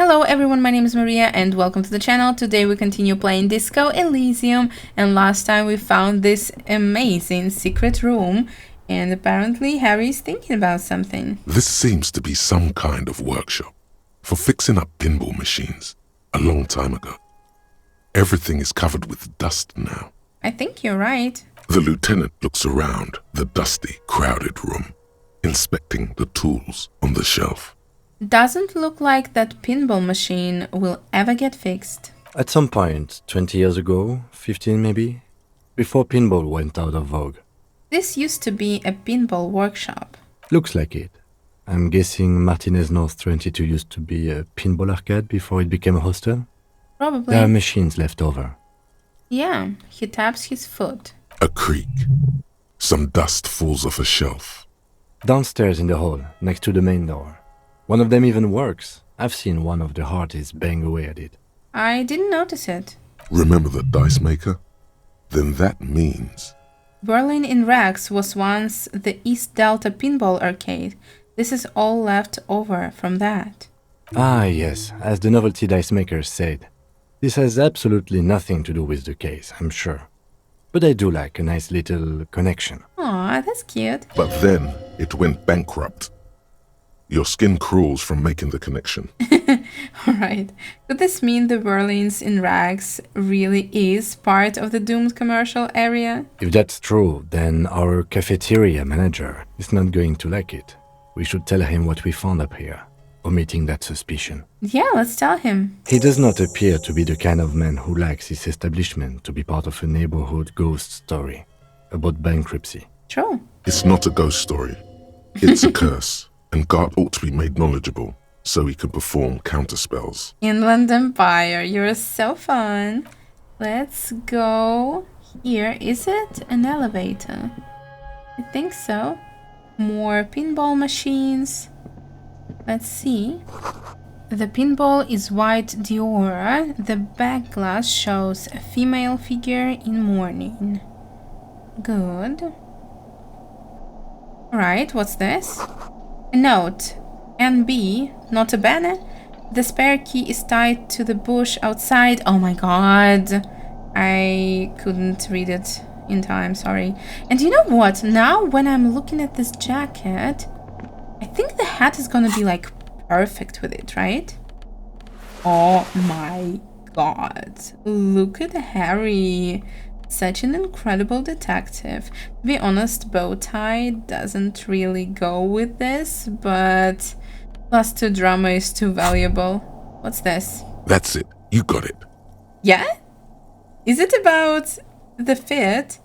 Hello everyone, my name is Maria and welcome to the channel. Today we continue playing Disco Elysium, and last time we found this amazing secret room and apparently Harry is thinking about something. This seems to be some kind of workshop for fixing up pinball machines a long time ago. Everything is covered with dust now. I think you're right. The lieutenant looks around the dusty, crowded room, inspecting the tools on the shelf. Doesn't look like that pinball machine will ever get fixed. At some point, 20 years ago, 15 maybe, before pinball went out of vogue. This used to be a pinball workshop. Looks like it. I'm guessing Martinez North 22 used to be a pinball arcade before it became a hostel? Probably. There are machines left over. Yeah, he taps his foot. A creak. Some dust falls off a shelf. Downstairs in the hall, next to the main door. One of them even works. I've seen one of the hearties bang away at it. I didn't notice it. Remember the dice maker? Then that means... Berlin in Rex was once the East Delta Pinball Arcade. This is all left over from that. Ah, yes, as the novelty dice makers said. This has absolutely nothing to do with the case, I'm sure. But I do like a nice little connection. Aw, that's cute. But then it went bankrupt. Your skin crawls from making the connection. Alright. Could this mean the Berlins in Rags really is part of the doomed commercial area? If that's true, then our cafeteria manager is not going to like it. We should tell him what we found up here, omitting that suspicion. Yeah, let's tell him. He does not appear to be the kind of man who likes his establishment to be part of a neighborhood ghost story about bankruptcy. True. It's not a ghost story. It's a curse. And Garte ought to be made knowledgeable so he can perform counterspells. Inland Empire, you're so fun. Let's go here. Is it an elevator? I think so. More pinball machines. Let's see. The pinball is white Dior. The back glass shows a female figure in mourning. Good. Alright, what's this? A note. NB, not a banner. The spare key is tied to the bush outside. Oh my god. I couldn't read it in time, sorry. And you know what? Now when I'm looking at this jacket, I think the hat is gonna be like perfect with it, right? Oh my god. Look at Harry. Such an incredible detective. To be honest, bow tie doesn't really go with this, but +2 drama is too valuable. What's this? That's it. You got it. Yeah? Is it about the fit?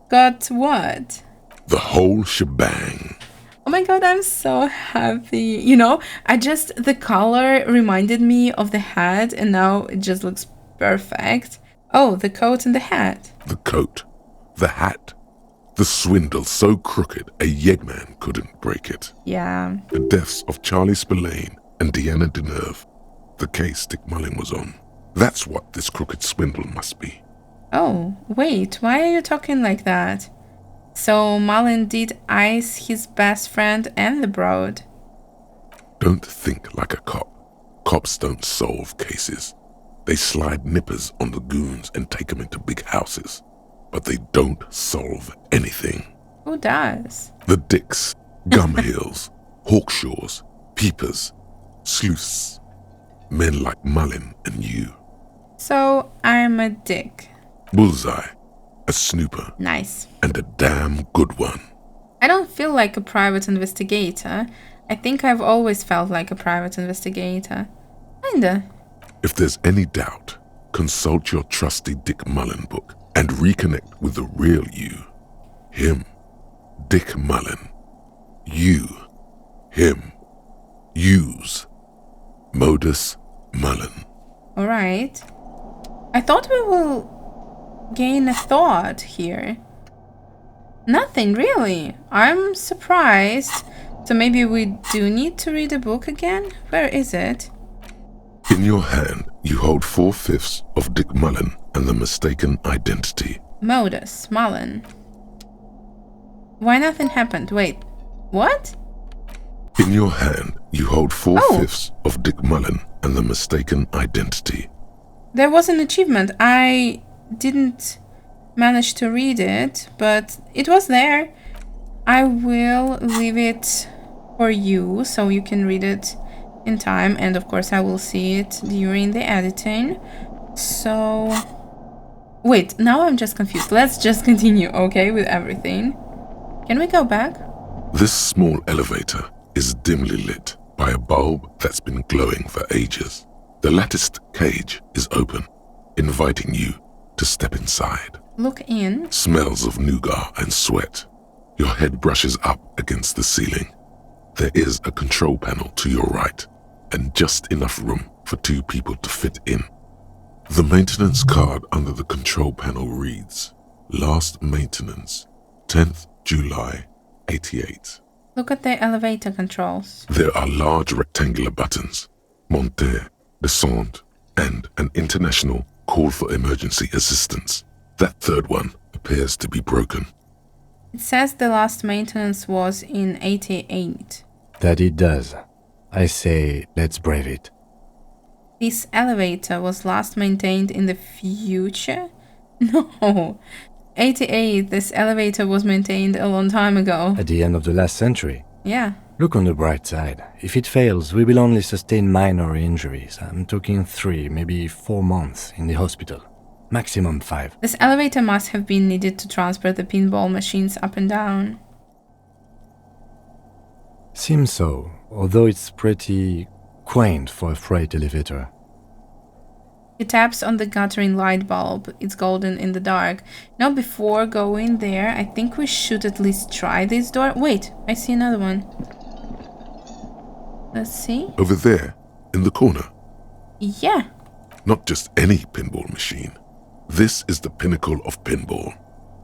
Got what? The whole shebang. Oh my god, I'm so happy. You know, the color reminded me of the hat and now it just looks perfect. Oh, the coat and the hat. The coat. The hat. The swindle so crooked a yeggman couldn't break it. Yeah. The deaths of Charlie Spillane and Deanna Deneuve. The case Dick Mullin was on. That's what this crooked swindle must be. Oh, wait, why are you talking like that? So Mullin did ice his best friend and the broad. Don't think like a cop. Cops don't solve cases. They slide nippers on the goons and take them into big houses. But they don't solve anything. Who does? The Dicks, Gumhills, Hawkshaws, Peepers, Sleuths. Men like Mullin and you. So I'm a dick. Bullseye, a snooper. Nice. And a damn good one. I don't feel like a private investigator. I think I've always felt like a private investigator. Kinda. If there's any doubt, consult your trusty Dick Mullin book and reconnect with the real you. Him, Dick Mullin. You, him. Use. Modus Mullin. Alright. I thought we will gain a thought here. Nothing really. I'm surprised. So maybe we do need to read a book again? Where is it? In your hand, you hold 4/5 of Dick Mullin and the mistaken identity. Modus Mullin. Why nothing happened? Wait, what? In your hand, you hold 4/5 of Dick Mullin and the mistaken identity. There was an achievement. I didn't manage to read it, but it was there. I will leave it for you so you can read it in time, and of course I will see it during the editing. So wait, now I'm just confused. Let's just continue, okay, with everything. Can we go back? This small elevator is dimly lit by a bulb that's been glowing for ages. The latticed cage is open, inviting you to step inside. Look in. Smells of nougat and sweat. Your head brushes up against the ceiling. There is a control panel to your right, and just enough room for 2 people to fit in. The maintenance card under the control panel reads, Last maintenance, 10th July, 88. Look at the elevator controls. There are large rectangular buttons, monter, descente, and an international call for emergency assistance. That third one appears to be broken. It says the last maintenance was in 88. That it does. I say, let's brave it. This elevator was last maintained in the future? No. 88, this elevator was maintained a long time ago. At the end of the last century. Yeah. Look on the bright side. If it fails, we will only sustain minor injuries. I'm talking 3, maybe 4 months in the hospital. Maximum 5. This elevator must have been needed to transport the pinball machines up and down. Seems so, although it's pretty quaint for a freight elevator. He taps on the guttering light bulb. It's golden in the dark. Now, before going there, I think we should at least try this door. Wait, I see another one. Let's see. Over there, in the corner. Yeah. Not just any pinball machine. This is the pinnacle of pinball.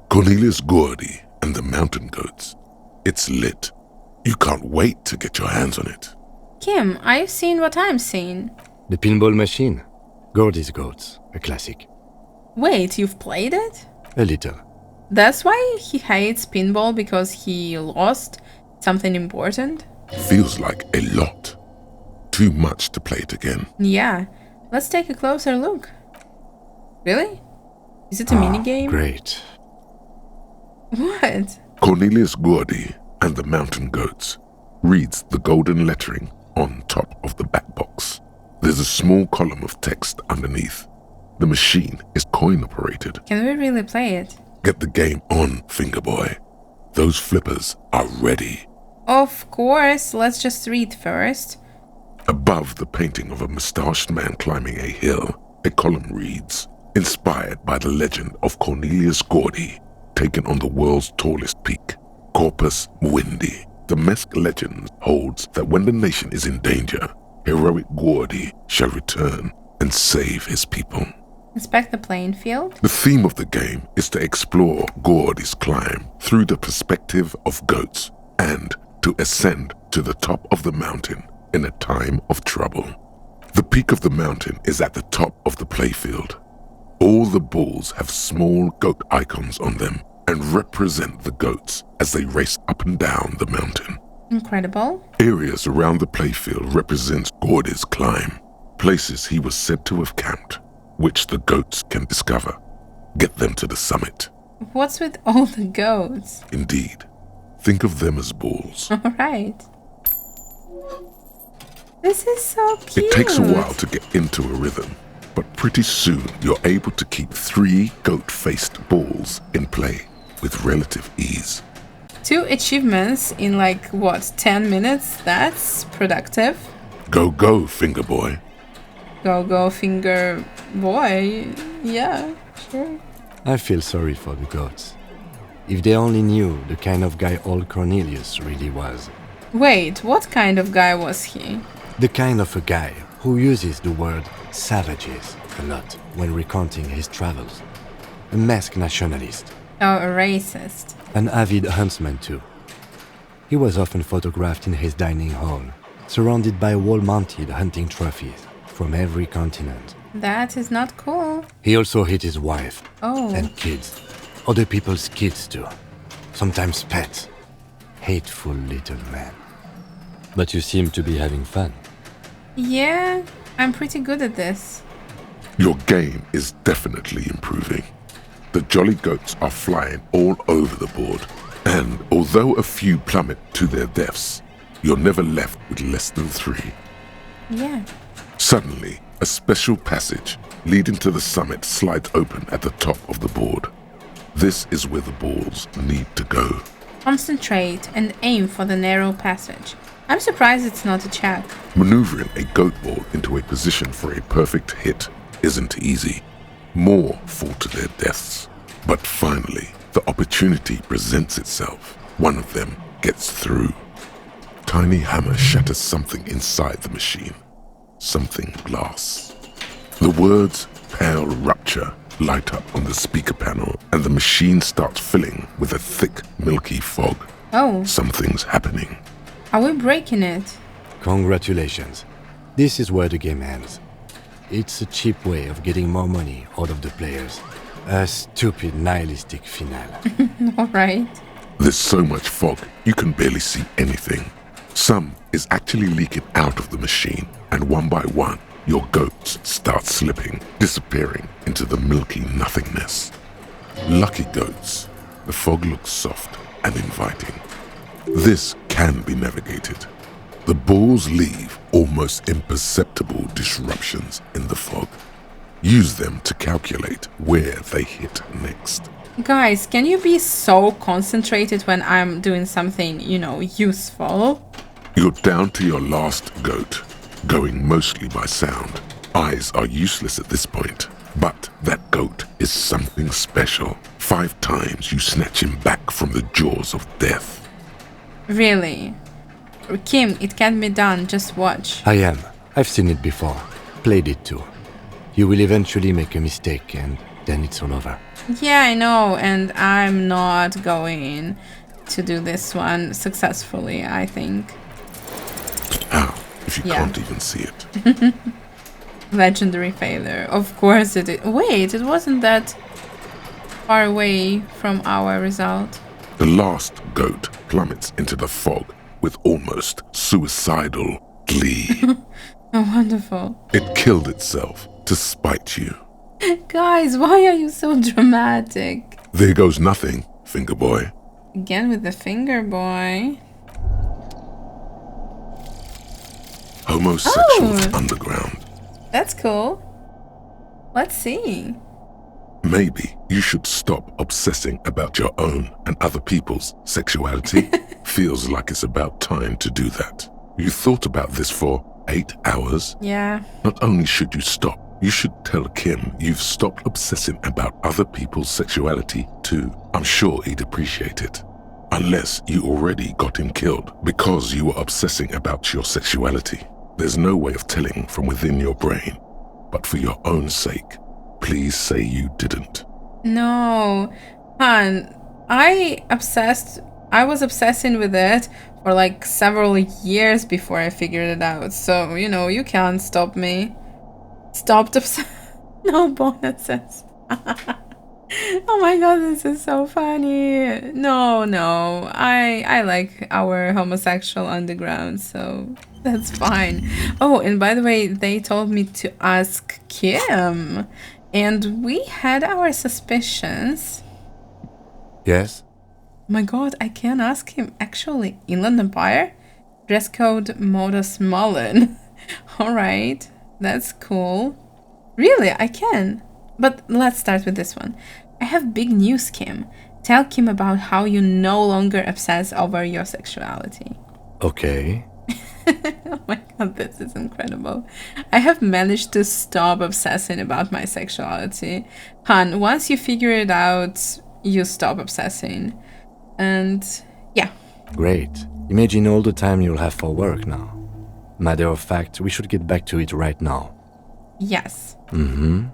Cornelius Garte and the Mountain Goats. It's lit. You can't wait to get your hands on it. Kim, I've seen what I'm seeing. The pinball machine. Gordy's Goats, a classic. Wait, you've played it? A little. That's why he hates pinball, because he lost something important? Feels like a lot. Too much to play it again. Yeah. Let's take a closer look. Really? Is it a minigame? Great. What? Cornelius Garte and the Mountain Goats reads the golden lettering on top of the back box. There's a small column of text underneath. The machine is coin-operated. Can we really play it? Get the game on, Fingerboy. Those flippers are ready. Of course. Let's just read first. Above the painting of a mustached man climbing a hill, a column reads, Inspired by the legend of Cornelius Garte, taken on the world's tallest peak, Corpus Muindi. The Mesk legend holds that when the nation is in danger, heroic Garte shall return and save his people. Inspect the playing field. The theme of the game is to explore Gordy's climb through the perspective of goats and to ascend to the top of the mountain in a time of trouble. The peak of the mountain is at the top of the playfield. All the balls have small goat icons on them and represent the goats as they race up and down the mountain. Incredible. Areas around the playfield represent Gordy's climb, places he was said to have camped, which the goats can discover. Get them to the summit. What's with all the goats? Indeed. Think of them as balls. Alright. This is so cute. It takes a while to get into a rhythm, but pretty soon you're able to keep 3 goat-faced balls in play with relative ease. 2 achievements in 10 minutes? That's productive. Go, go, Fingerboy. Go, finger boy. Yeah, sure. I feel sorry for the goats. If they only knew the kind of guy old Cornelius really was. Wait, what kind of guy was he? The kind of a guy who uses the word savages a lot when recounting his travels. A masked nationalist. Oh, a racist. An avid huntsman too. He was often photographed in his dining hall, surrounded by wall-mounted hunting trophies from every continent. That is not cool. He also hit his wife and Oh, kids. Other people's kids too. Sometimes pets. Hateful little man. But you seem to be having fun. yeah. I'm pretty good at this. Your game is definitely improving. The jolly goats are flying all over the board, and although a few plummet to their deaths, you're never left with less than 3. Yeah. Suddenly, a special passage leading to the summit slides open at the top of the board. This is where the balls need to go. Concentrate and aim for the narrow passage. I'm surprised it's not a check. Maneuvering a goat ball into a position for a perfect hit isn't easy. More fall to their deaths. But finally, the opportunity presents itself. One of them gets through. Tiny hammer shatters something inside the machine. Something glass. The words "pale rupture" light up on the speaker panel, and the machine starts filling with a thick, milky fog. Oh, Something's happening. are we breaking it? Congratulations. This is where the game ends. It's a cheap way of getting more money out of the players. A stupid nihilistic finale. Alright. There's so much fog, you can barely see anything. Some is actually leaking out of the machine, and one by one, your goats start slipping, disappearing into the milky nothingness. Lucky goats, the fog looks soft and inviting. This can be navigated. The balls leave almost imperceptible disruptions in the fog. Use them to calculate where they hit next. Guys, can you be so concentrated when I'm doing something, useful? You're down to your last goat, going mostly by sound. Eyes are useless at this point, but that goat is something special. 5 times you snatch him back from the jaws of death. Really? Kim, it can be done, just watch. I am. I've seen it before. Played it too. You will eventually make a mistake and then it's all over. Yeah, I know, and I'm not going to do this one successfully, I think. How, if you Yeah. can't even see it? Legendary failure. Of course it is. Wait, it wasn't that far away from our result. The last goat plummets into the fog with almost suicidal glee. Oh, wonderful. It killed itself to spite you. Guys, why are you so dramatic? There goes nothing, finger boy. Again with the finger boy. Homosexual Oh. Underground. That's cool. Let's see. Maybe you should stop obsessing about your own and other people's sexuality. Feels like it's about time to do that. You thought about this for 8 hours. Yeah. Not only should you stop, you should tell Kim you've stopped obsessing about other people's sexuality too. I'm sure he'd appreciate it. Unless you already got him killed because you were obsessing about your sexuality. There's no way of telling from within your brain. But for your own sake, please say you didn't. No. Han, I was obsessing with it for like several years before I figured it out. So, you can't stop me. Stopped No bonuses. Oh my god, this is so funny. No. I like our Homosexual Underground, so that's fine. Oh, and by the way, they told me to ask Kim. And we had our suspicions. Yes? Oh my god, I can ask him. Actually, Inland Empire? Dress code Modus Mullen. Alright, that's cool. Really, I can. But let's start with this one. I have big news, Kim. Tell Kim about how you no longer obsess over your sexuality. Okay. Oh my god, this is incredible. I have managed to stop obsessing about my sexuality. Han, once you figure it out, you stop obsessing. And yeah. Great. Imagine all the time you'll have for work now. Matter of fact, we should get back to it right now. Yes. Mm-hmm.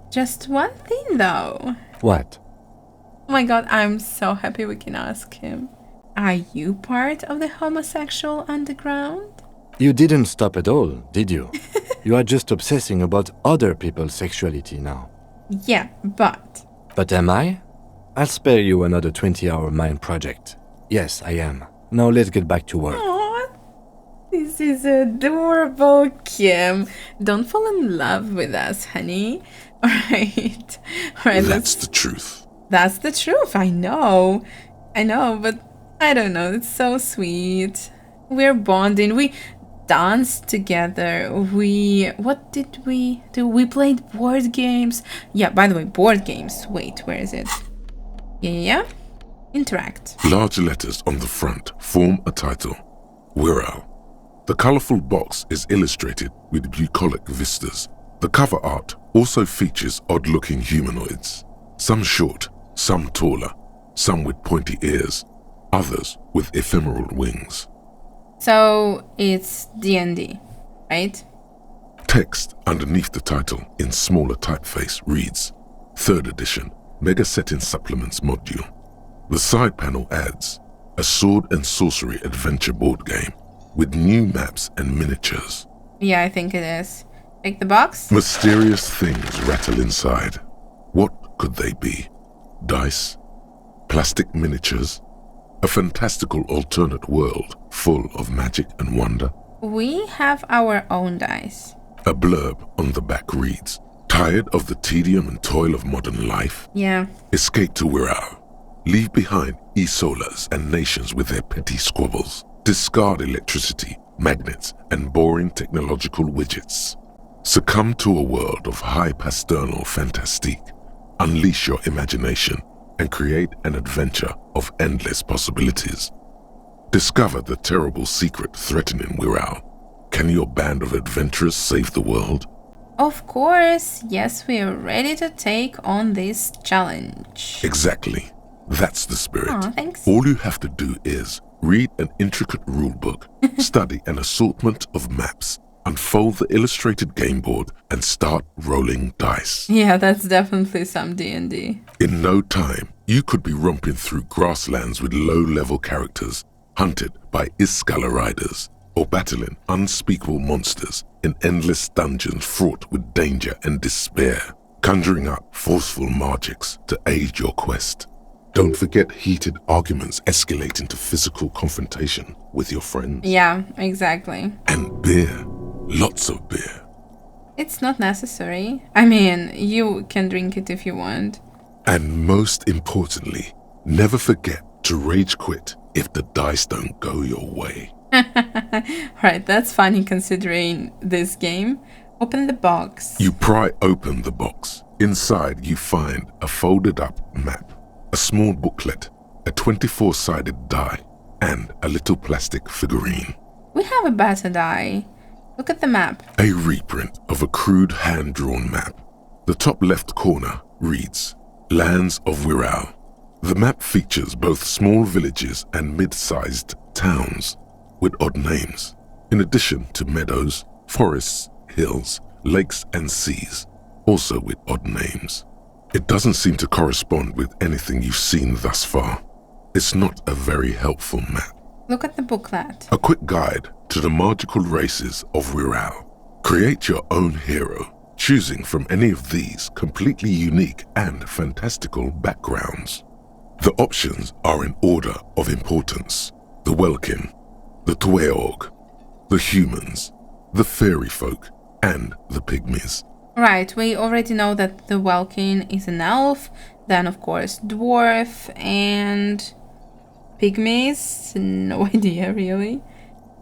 Just one thing though. What? Oh my god, I'm so happy we can ask him. Are you part of the Homosexual Underground? You didn't stop at all, did you? You are just obsessing about other people's sexuality now. Yeah, but... But am I? I'll spare you another 20-hour mind project. Yes, I am. Now let's get back to work. Aww. This is adorable, Kim. Don't fall in love with us, honey. All right. All right. That's the truth. That's the truth. I know, but I don't know. It's so sweet. We're bonding. We danced together. What did we do? We played board games. Yeah, by the way, board games. Wait, where is it? Yeah. Interact. Large letters on the front form a title. Wirral. The colorful box is illustrated with bucolic vistas. The cover art also features odd-looking humanoids. Some short, some taller, some with pointy ears, others with ephemeral wings. So it's D&D, right? Text underneath the title in smaller typeface reads, 3rd edition, Mega Setting Supplements Module. The side panel adds, a sword and sorcery adventure board game with new maps and miniatures. Yeah, I think it is. Take the box? Mysterious things rattle inside. What could they be? Dice? Plastic miniatures? A fantastical alternate world full of magic and wonder? We have our own dice. A blurb on the back reads, tired of the tedium and toil of modern life? Yeah. Escape to Wirral. Leave behind e-solas and nations with their petty squabbles. Discard electricity, magnets, and boring technological widgets. Succumb to a world of high pasternal fantastique. Unleash your imagination and create an adventure of endless possibilities. Discover the terrible secret threatening Wirral. Can your band of adventurers save the world? Of course, yes, we are ready to take on this challenge. Exactly. That's the spirit. Aw, thanks. All you have to do is read an intricate rulebook, study an assortment of maps, unfold the illustrated game board, and start rolling dice. Yeah, that's definitely some D&D. In no time, you could be romping through grasslands with low-level characters, hunted by Iskala riders, or battling unspeakable monsters in endless dungeons fraught with danger and despair, conjuring up forceful magics to aid your quest. Don't forget heated arguments escalating to physical confrontation with your friends. Yeah, exactly. And beer. Lots of beer. It's not necessary. I mean, you can drink it if you want. And most importantly, never forget to rage quit if the dice don't go your way. Right, that's funny considering this game. Open the box. You pry open the box. Inside you find a folded up map, a small booklet, a 24-sided die, and a little plastic figurine. We have a better die. Look at the map. A reprint of a crude hand-drawn map. The top left corner reads, Lands of Wirral. The map features both small villages and mid-sized towns with odd names, in addition to meadows, forests, hills, lakes and seas, also with odd names. It doesn't seem to correspond with anything you've seen thus far. It's not a very helpful map. Look at the booklet. A quick guide to the magical races of Wirral. Create your own hero, choosing from any of these completely unique and fantastical backgrounds. The options are in order of importance. The Welkin, the Tweog, the humans, the fairy folk, and the pygmies. Right, we already know that the Welkin is an elf, then of course dwarf and pygmies. No idea really.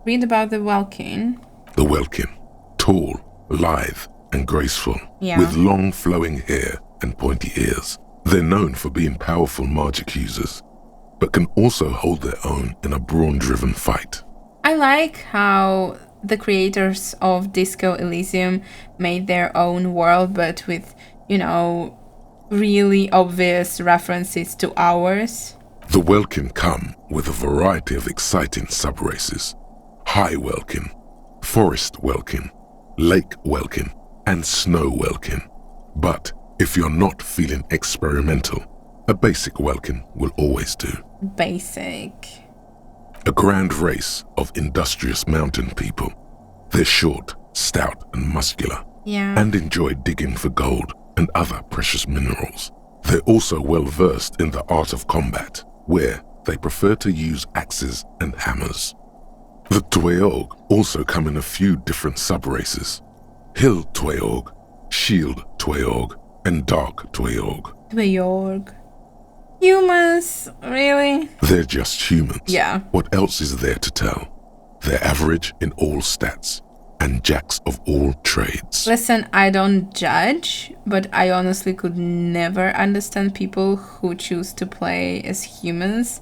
Read about the Welkin. The Welkin, tall, lithe, and graceful, with long flowing hair and pointy ears. They're known for being powerful magic users, but can also hold their own in a brawn-driven fight. I like how the creators of Disco Elysium made their own world, but with, really obvious references to ours. The Welkin come with a variety of exciting sub-races. High Welkin, Forest Welkin, Lake Welkin, and Snow Welkin. But if you're not feeling experimental, a basic Welkin will always do. Basic. A grand race of industrious mountain people. They're short, stout, and muscular, and enjoy digging for gold and other precious minerals. They're also well versed in the art of combat, where they prefer to use axes and hammers. The Tweog also come in a few different subraces. Hill Tweog, Shield Tweog, and Dark Tweog. Tweog. Humans? Really? They're just humans. Yeah. What else is there to tell? They're average in all stats, and jacks of all trades. Listen, I don't judge, but I honestly could never understand people who choose to play as humans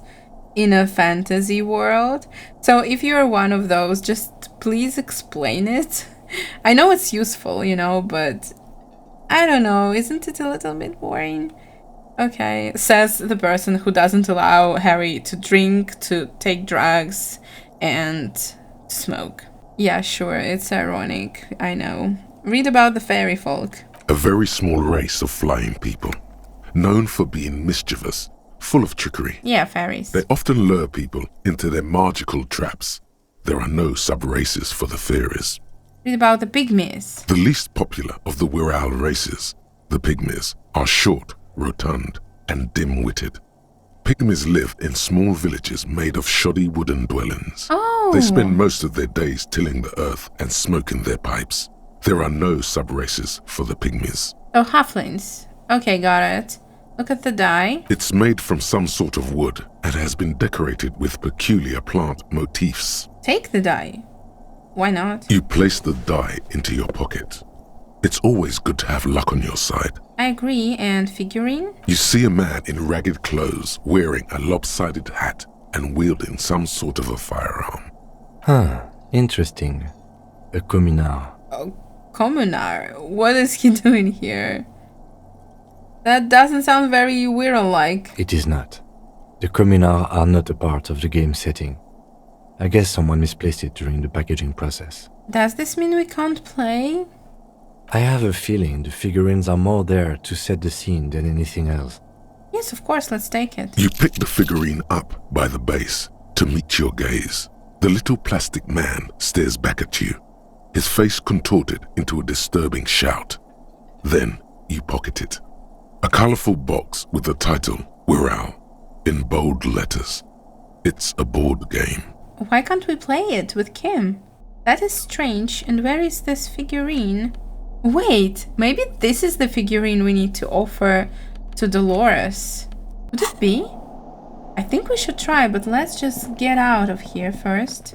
in a fantasy world. So if you're one of those, just please explain it. I know it's useful, but I don't know, isn't it a little bit boring? Okay, says the person who doesn't allow Harry to drink, to take drugs, and to smoke. Yeah, sure, it's ironic, I know. Read about the fairy folk. A very small race of flying people, known for being mischievous, full of trickery. Yeah, fairies. They often lure people into their magical traps. There are no sub-races for the fairies. Read about the pygmies. The least popular of the Wirral races, the pygmies, are short, rotund, and dim-witted. Pygmies live in small villages made of shoddy wooden dwellings. Oh. They spend most of their days tilling the earth and smoking their pipes. There are no sub-races for the pygmies. Oh, halflings. Okay, got it. Look at the die. It's made from some sort of wood and has been decorated with peculiar plant motifs. Take the die. Why not? You place the die into your pocket. It's always good to have luck on your side. I agree, and figurine? You see a man in ragged clothes wearing a lopsided hat and wielding some sort of a firearm. Huh, interesting. A communard. Oh, commoner. What is he doing here? That doesn't sound very Wirral-like. It is not. The communards are not a part of the game setting. I guess someone misplaced it during the packaging process. Does this mean we can't play? I have a feeling the figurines are more there to set the scene than anything else. Yes, of course, let's take it. You pick the figurine up by the base to meet your gaze. The little plastic man stares back at you, his face contorted into a disturbing shout. Then you pocket it. A colorful box with the title, Wirral, in bold letters. It's a board game. Why can't we play it with Kim? That is strange, and where is this figurine? Wait, maybe this is the figurine we need to offer to Dolores. Would it be? I think we should try, but let's just get out of here first.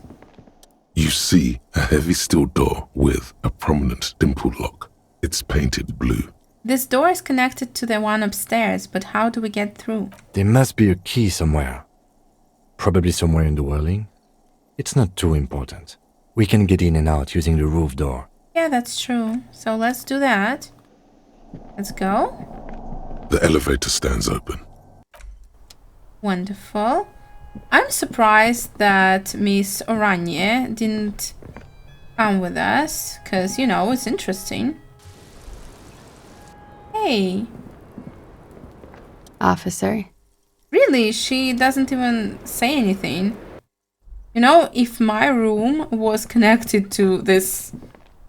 You see a heavy steel door with a prominent dimple lock. It's painted blue. This door is connected to the one upstairs, but how do we get through? There must be a key somewhere. Probably somewhere in the whirling. It's not too important. We can get in and out using the roof door. Yeah, that's true. So let's do that. Let's go. The elevator stands open. Wonderful. I'm surprised that Miss Oranje didn't come with us, because, it's interesting. Hey. Officer. Really, she doesn't even say anything. If my room was connected to this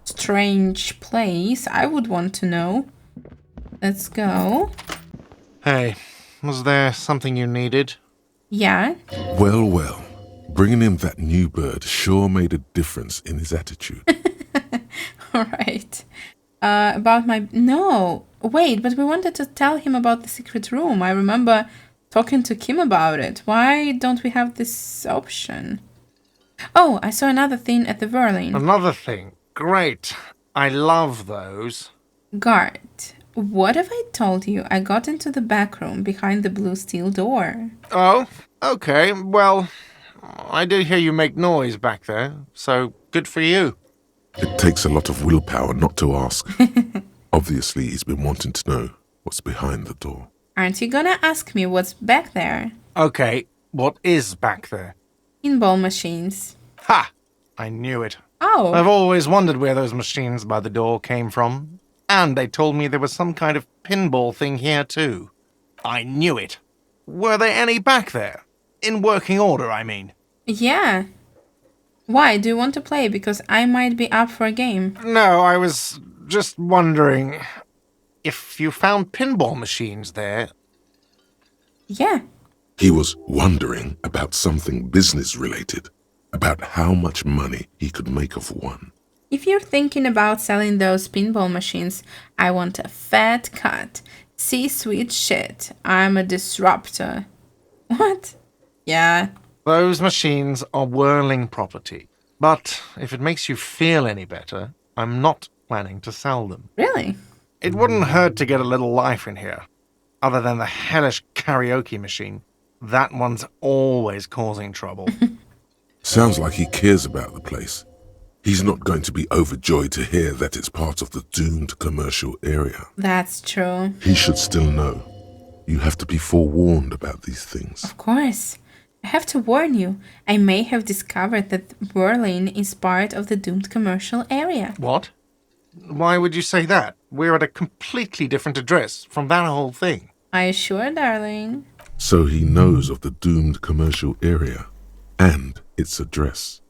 strange place, I would want to know. Let's go. Hey, was there something you needed? Yeah. Well. Bringing him that new bird sure made a difference in his attitude. Alright. About my... No. Wait, but we wanted to tell him about the secret room. I remember talking to Kim about it. Why don't we have this option? Oh, I saw another thing at the whirling. Another thing. Great. I love those. Garte, what if I told you I got into the back room behind the blue steel door? Oh, okay. Well, I did hear you make noise back there, so good for you. It takes a lot of willpower not to ask. Obviously, he's been wanting to know what's behind the door. Aren't you gonna ask me what's back there? Okay, what is back there? Pinball machines. Ha! I knew it. Oh. I've always wondered where those machines by the door came from. And they told me there was some kind of pinball thing here too. I knew it. Were there any back there? In working order, I mean. Yeah. Why? Do you want to play? Because I might be up for a game. No, I was just wondering if you found pinball machines there. Yeah. He was wondering about something business-related. about how much money he could make of one. If you're thinking about selling those pinball machines, I want a fat cut. See, sweet shit. I'm a disruptor. What? Yeah. Those machines are whirling property. But if it makes you feel any better, I'm not planning to sell them. Really? It wouldn't hurt to get a little life in here. Other than the hellish karaoke machine. That one's always causing trouble. Sounds like he cares about the place. He's not going to be overjoyed to hear that it's part of the doomed commercial area. That's true. He should still know. You have to be forewarned about these things. Of course. I have to warn you. I may have discovered that Wirral is part of the doomed commercial area. What? Why would you say that? We're at a completely different address from that whole thing. Are you sure, darling? So he knows of the doomed commercial area and its address.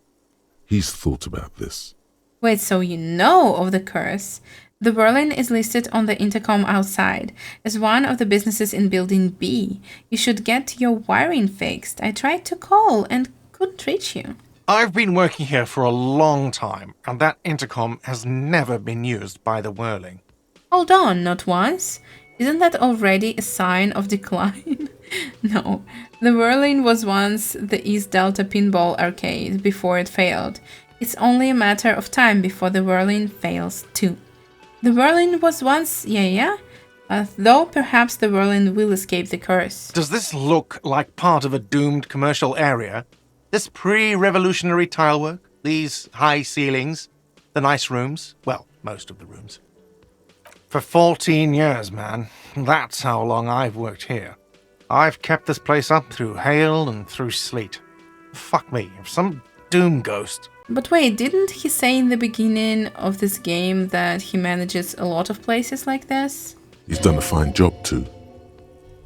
He's thought about this. Wait, so you know of the curse? The Wirral is listed on the intercom outside as one of the businesses in Building B. You should get your wiring fixed. I tried to call and couldn't reach you. I've been working here for a long time, and that intercom has never been used by the Whirling. Hold on, not once? Isn't that already a sign of decline? No, the Wirral was once the East Delta Pinball Arcade before it failed. It's only a matter of time before the Wirral fails too. The Wirral was once, though perhaps the Wirral will escape the curse. Does this look like part of a doomed commercial area? This pre-revolutionary tilework? These high ceilings? The nice rooms? Well, most of the rooms. For 14 years, man. That's how long I've worked here. I've kept this place up through hail and through sleet. Fuck me, if some doom ghost... But wait, didn't he say in the beginning of this game that he manages a lot of places like this? He's done a fine job too.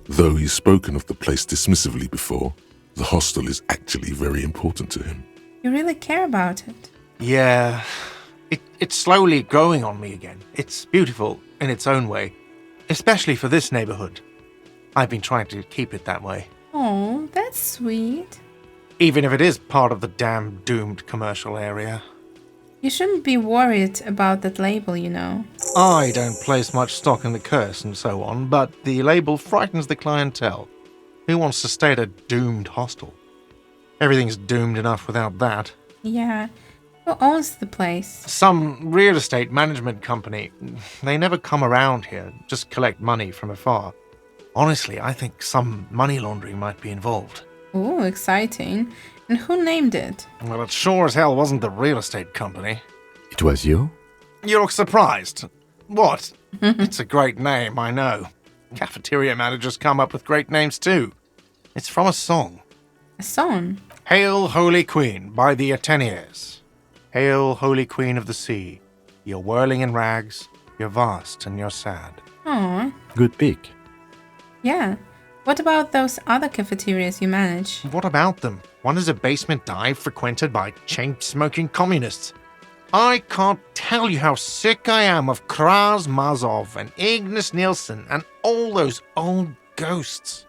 Though he's spoken of the place dismissively before, the hostel is actually very important to him. You really care about it? Yeah, it's slowly growing on me again. It's beautiful in its own way, especially for this neighborhood. I've been trying to keep it that way. Oh, that's sweet. Even if it is part of the damn doomed commercial area. You shouldn't be worried about that label, you know. I don't place much stock in the curse and so on, but the label frightens the clientele. Who wants to stay at a doomed hostel? Everything's doomed enough without that. Yeah. Who owns the place? Some real estate management company. They never come around here, just collect money from afar. Honestly, I think some money laundering might be involved. Ooh, exciting. And who named it? Well, it sure as hell wasn't the real estate company. It was you? You look surprised. What? It's a great name, I know. Cafeteria managers come up with great names too. It's from a song. A song? Hail, Holy Queen, by the Ateniers. Hail, Holy Queen of the Sea. You're whirling in rags, you're vast and you're sad. Aw. Good pick. Yeah. What about those other cafeterias you manage? What about them? One is a basement dive frequented by chain-smoking communists. I can't tell you how sick I am of Kraz Mazov and Ignis Nielsen and all those old ghosts.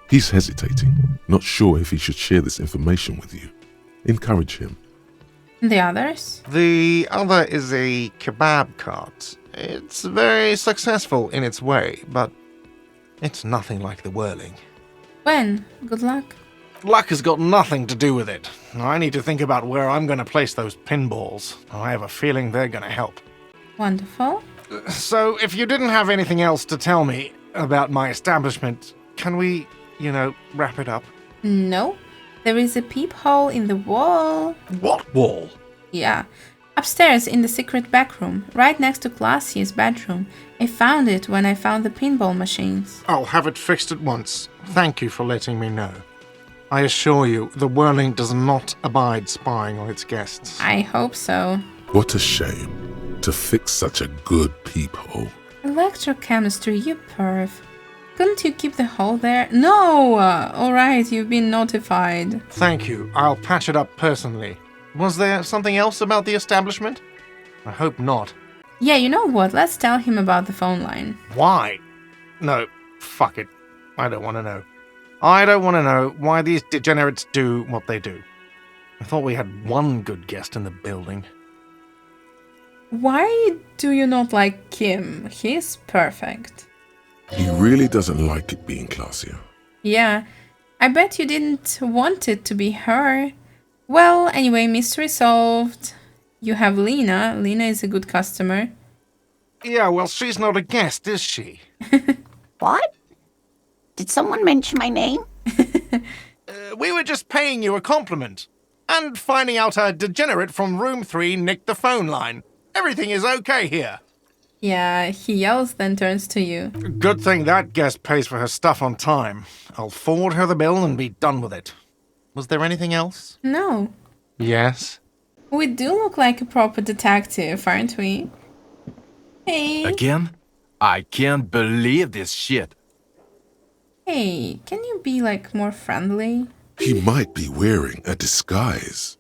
He's hesitating, not sure if he should share this information with you. Encourage him. And the others? The other is a kebab cart. It's very successful in its way, but it's nothing like the whirling. When? Good luck. Luck has got nothing to do with it. I need to think about where I'm going to place those pinballs. I have a feeling they're going to help. Wonderful. So, if you didn't have anything else to tell me about my establishment, can we, wrap it up? No. There is a peephole in the wall. What wall? Yeah. Upstairs in the secret back room, right next to Klaasje's bedroom. I found it when I found the pinball machines. I'll have it fixed at once. Thank you for letting me know. I assure you, the whirling does not abide spying on its guests. I hope so. What a shame to fix such a good peephole. Electrochemistry, you perv. Couldn't you keep the hole there? No! Alright, you've been notified. Thank you. I'll patch it up personally. Was there something else about the establishment? I hope not. Yeah, you know what? Let's tell him about the phone line. Why? No, fuck it. I don't want to know. I don't want to know why these degenerates do what they do. I thought we had one good guest in the building. Why do you not like Kim? He's perfect. He really doesn't like it being Klaasje. Yeah, I bet you didn't want it to be her. Well, anyway, mystery solved. You have Lena. Lena is a good customer. Yeah, well, she's not a guest, is she? What? Did someone mention my name? We were just paying you a compliment. And finding out a degenerate from room 3 nicked the phone line. Everything is okay here. Yeah, he yells, then turns to you. Good thing that guest pays for her stuff on time. I'll forward her the bill and be done with it. Was there anything else? No. Yes. We do look like a proper detective, aren't we? Hey. Again? I can't believe this shit. Hey, can you be like more friendly? He might be wearing a disguise.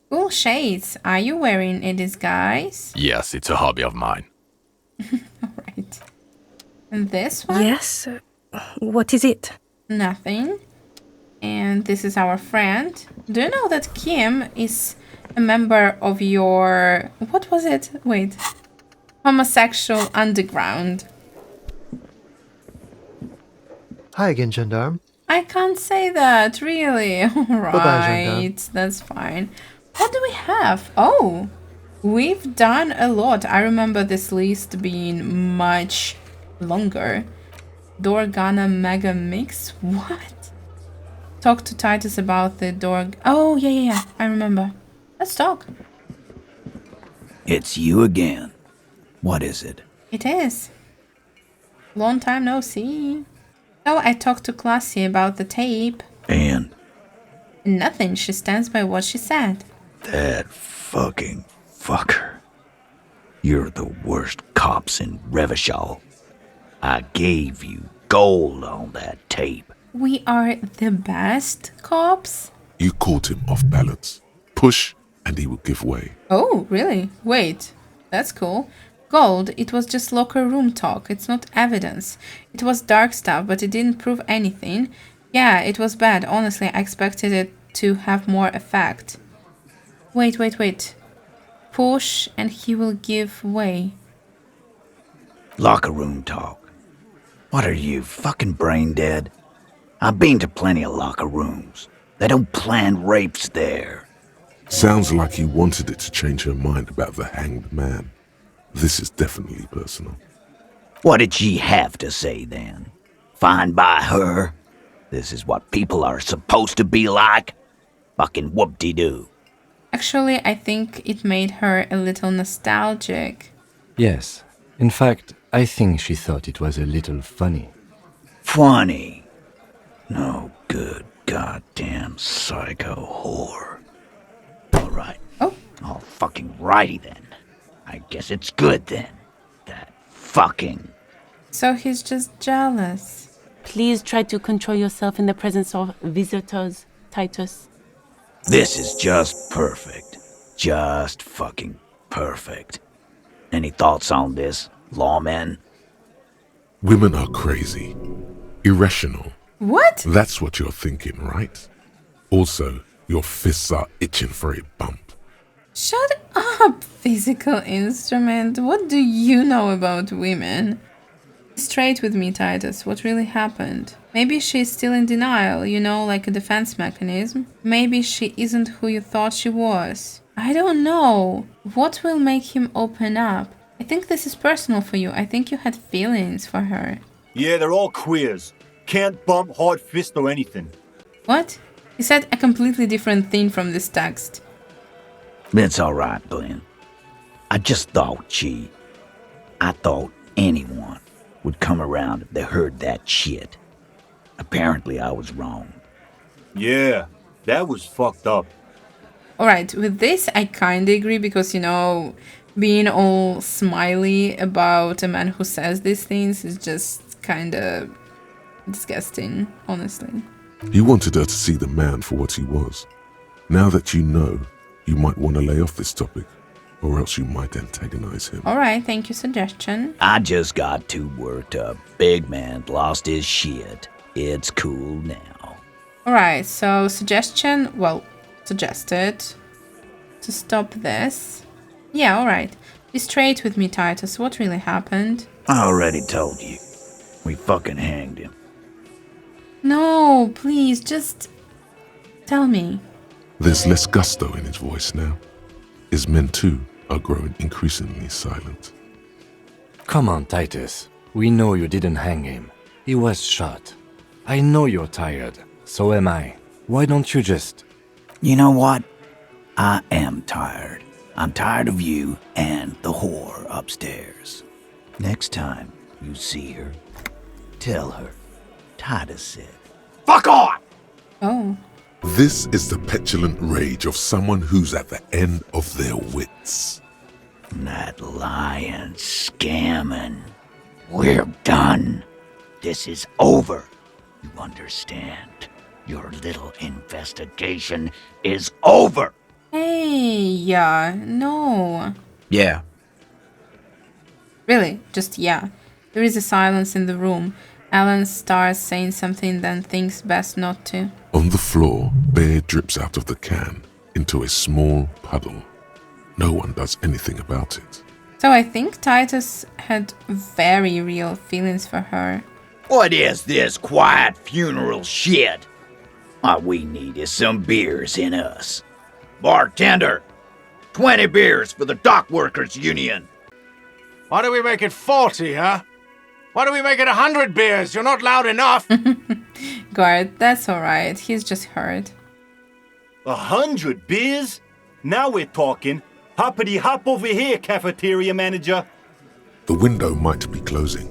Cool shades. Are you wearing a disguise? Yes, it's a hobby of mine. Alright. And this one? Yes. What is it? Nothing. And this is our friend. Do you know that Kim is a member of your... What was it? Wait. Homosexual Underground. Hi again, Gendarme. I can't say that, really. Bye-bye, Alright, that's fine. What do we have? Oh, we've done a lot. I remember this list being much longer. Dorgana Mega Mix? What? Talk to Titus about the Dorg... Oh, yeah. I remember. Let's talk. It's you again. What is it? It is. Long time no see. So I talked to Klaasje about the tape. And Nothing. She stands by what she said. that fucking fucker. You're the worst cops in Revachol. I gave you gold on that tape. We are the best cops? You caught him off balance. Push, and he will give way. Oh, really? Wait. That's cool. Gold, it was just locker room talk. It's not evidence. It was dark stuff, but it didn't prove anything. Yeah, it was bad. Honestly, I expected it to have more effect. Wait. Push, and he will give way. Locker room talk. What are you, fucking brain dead? I've been to plenty of locker rooms. They don't plan rapes there. Sounds like he wanted it to change her mind about the hanged man. This is definitely personal. What did she have to say then? Fine by her? This is what people are supposed to be like? Fucking whoop-de-doo. Actually, I think it made her a little nostalgic. Yes. In fact, I think she thought it was a little funny. Funny. No good goddamn psycho whore. Alright. Oh. All fucking righty then. I guess it's good then. That fucking... So he's just jealous. Please try to control yourself in the presence of visitors, Titus. This is just perfect. Just fucking perfect. Any thoughts on this, lawmen? Women are crazy. Irrational. What? That's what you're thinking, right? Also, your fists are itching for a bump. Shut up, physical instrument. What do you know about women? Straight with me, Titus. What really happened? Maybe she's still in denial, like a defense mechanism. Maybe she isn't who you thought she was. I don't know. What will make him open up? I think this is personal for you. I think you had feelings for her. Yeah, they're all queers. Can't bump, hard fist, or anything. What? He said a completely different thing from this text. It's alright, Glenn. I just thought I thought anyone would come around if they heard that shit. Apparently I was wrong. Yeah, that was fucked up. Alright, with this I kinda agree because, being all smiley about a man who says these things is just kinda disgusting, honestly. You wanted her to see the man for what he was. Now that you know, you might want to lay off this topic, or else you might antagonize him. Alright, thank you, suggestion. I just got too worked up. Big man lost his shit. It's cool now. Alright, so suggestion, well, suggested to stop this. Yeah, alright. Be straight with me, Titus. What really happened? I already told you. We fucking hanged him. No, please, just tell me. There's less gusto in his voice now. His men too are growing increasingly silent. Come on, Titus. We know you didn't hang him. He was shot. I know you're tired. So am I. Why don't you just... You know what? I am tired. I'm tired of you and the whore upstairs. Next time you see her, tell her Titus said, "Fuck off!" Oh. This is the petulant rage of someone who's at the end of their wits. That lying, scamming. We're done. This is over. You understand? Your little investigation is over. Hey, yeah, no. Yeah. Really, just yeah. There is a silence in the room. Alan starts saying something, then thinks best not to. On the floor, beer drips out of the can into a small puddle. No one does anything about it. So I think Titus had very real feelings for her. What is this quiet funeral shit? All we need is some beers in us. Bartender, 20 beers for the Dock Workers Union. Why do we make it 40, huh? Why do we make it 100 beers? You're not loud enough. Garte, that's alright. He's just hurt. 100 beers? Now we're talking. Hoppity hop over here, cafeteria manager. The window might be closing.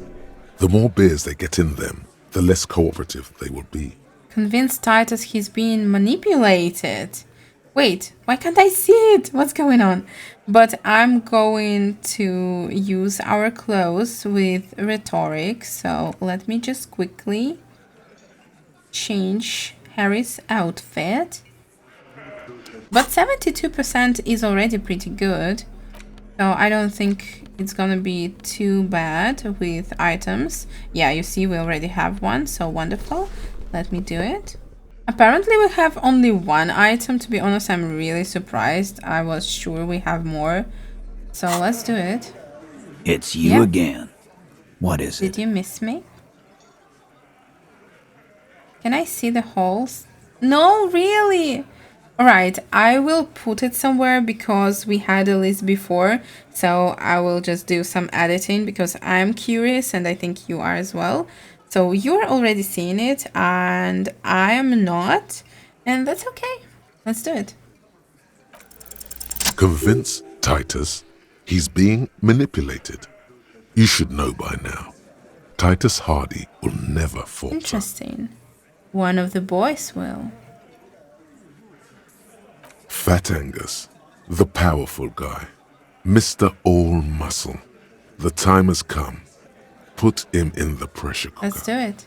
The more beers they get in them, the less cooperative they will be. Convince Titus he's being manipulated. Wait, why can't I see it? What's going on? But I'm going to use our clothes with rhetoric. So let me just quickly change Harry's outfit. But 72% is already pretty good. So I don't think it's gonna be too bad with items. Yeah, you see we already have one, so wonderful. Let me do it. Apparently we have only one item. To be honest, I'm really surprised. I was sure we have more. So let's do it. It's you again. What is it? Did you miss me? Can I see the holes? No, really? Alright, I will put it somewhere because we had a list before. So I will just do some editing because I'm curious and I think you are as well. So you're already seeing it and I am not. And that's okay. Let's do it. Convince Titus he's being manipulated. You should know by now. Titus Hardy will never falter. Interesting. One of the boys will. Fat Angus, the powerful guy, Mr. All Muscle. The time has come. Put him in the pressure cooker. Let's do it.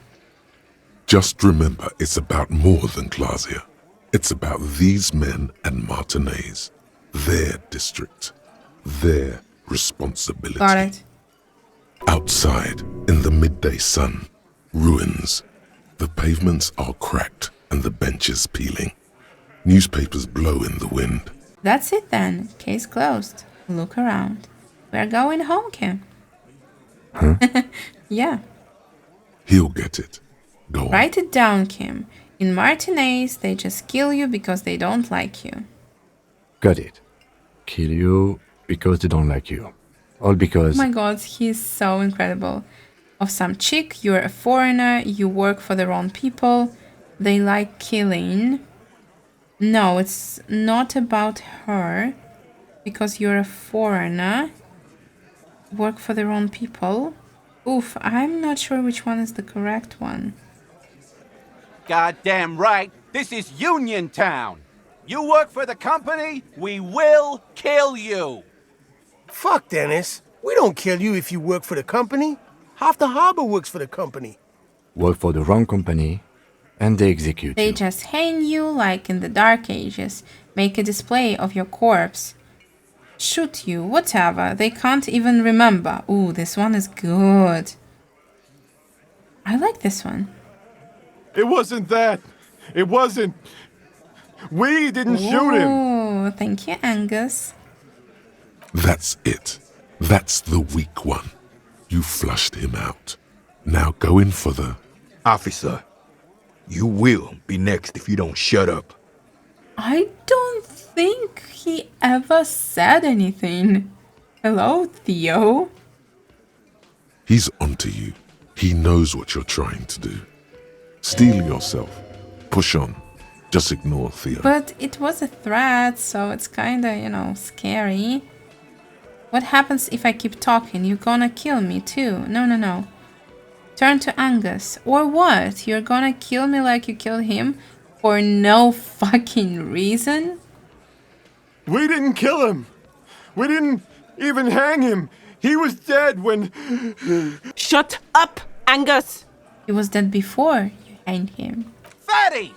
Just remember, it's about more than Klaasje. It's about these men and Martinez, their district, their responsibility. Got it. Outside, in the midday sun, ruins. The pavements are cracked and the benches peeling. Newspapers blow in the wind. That's it then. Case closed. Look around. We're going home, Kim. Huh? Yeah. He'll get it. Go on. Write it down, Kim. In Martinez, they just kill you because they don't like you. Got it. Kill you because they don't like you. All because... Oh my god, he's so incredible. Of some chick, you're a foreigner, you work for the wrong people, they like killing. No, it's not about her. Because you're a foreigner. Work for the wrong people. Oof, I'm not sure which one is the correct one. Goddamn right, this is Union Town. You work for the company, we will kill you. Fuck, Dennis. We don't kill you if you work for the company. Half the harbor works for the company. Work for the wrong company, and they execute They you. just hang you like in the Dark Ages. Make a display of your corpse. Shoot you, whatever. They can't even remember. Ooh, this one is good. I like this one. It wasn't that. It wasn't. We didn't shoot him. Oh, thank you, Angus. That's it. That's the weak one. You flushed him out. Now go in for the... Officer, you will be next if you don't shut up. I don't think he ever said anything. Hello, Theo. He's onto you. He knows what you're trying to do. Steel yourself. Push on. Just ignore Theo. But it was a threat, so it's kinda, scary. What happens if I keep talking? You're gonna kill me too. No. Turn to Angus. Or what? You're gonna kill me like you killed him for no fucking reason? We didn't kill him. We didn't even hang him. He was dead when... Shut up, Angus! He was dead before you hanged him. Fatty!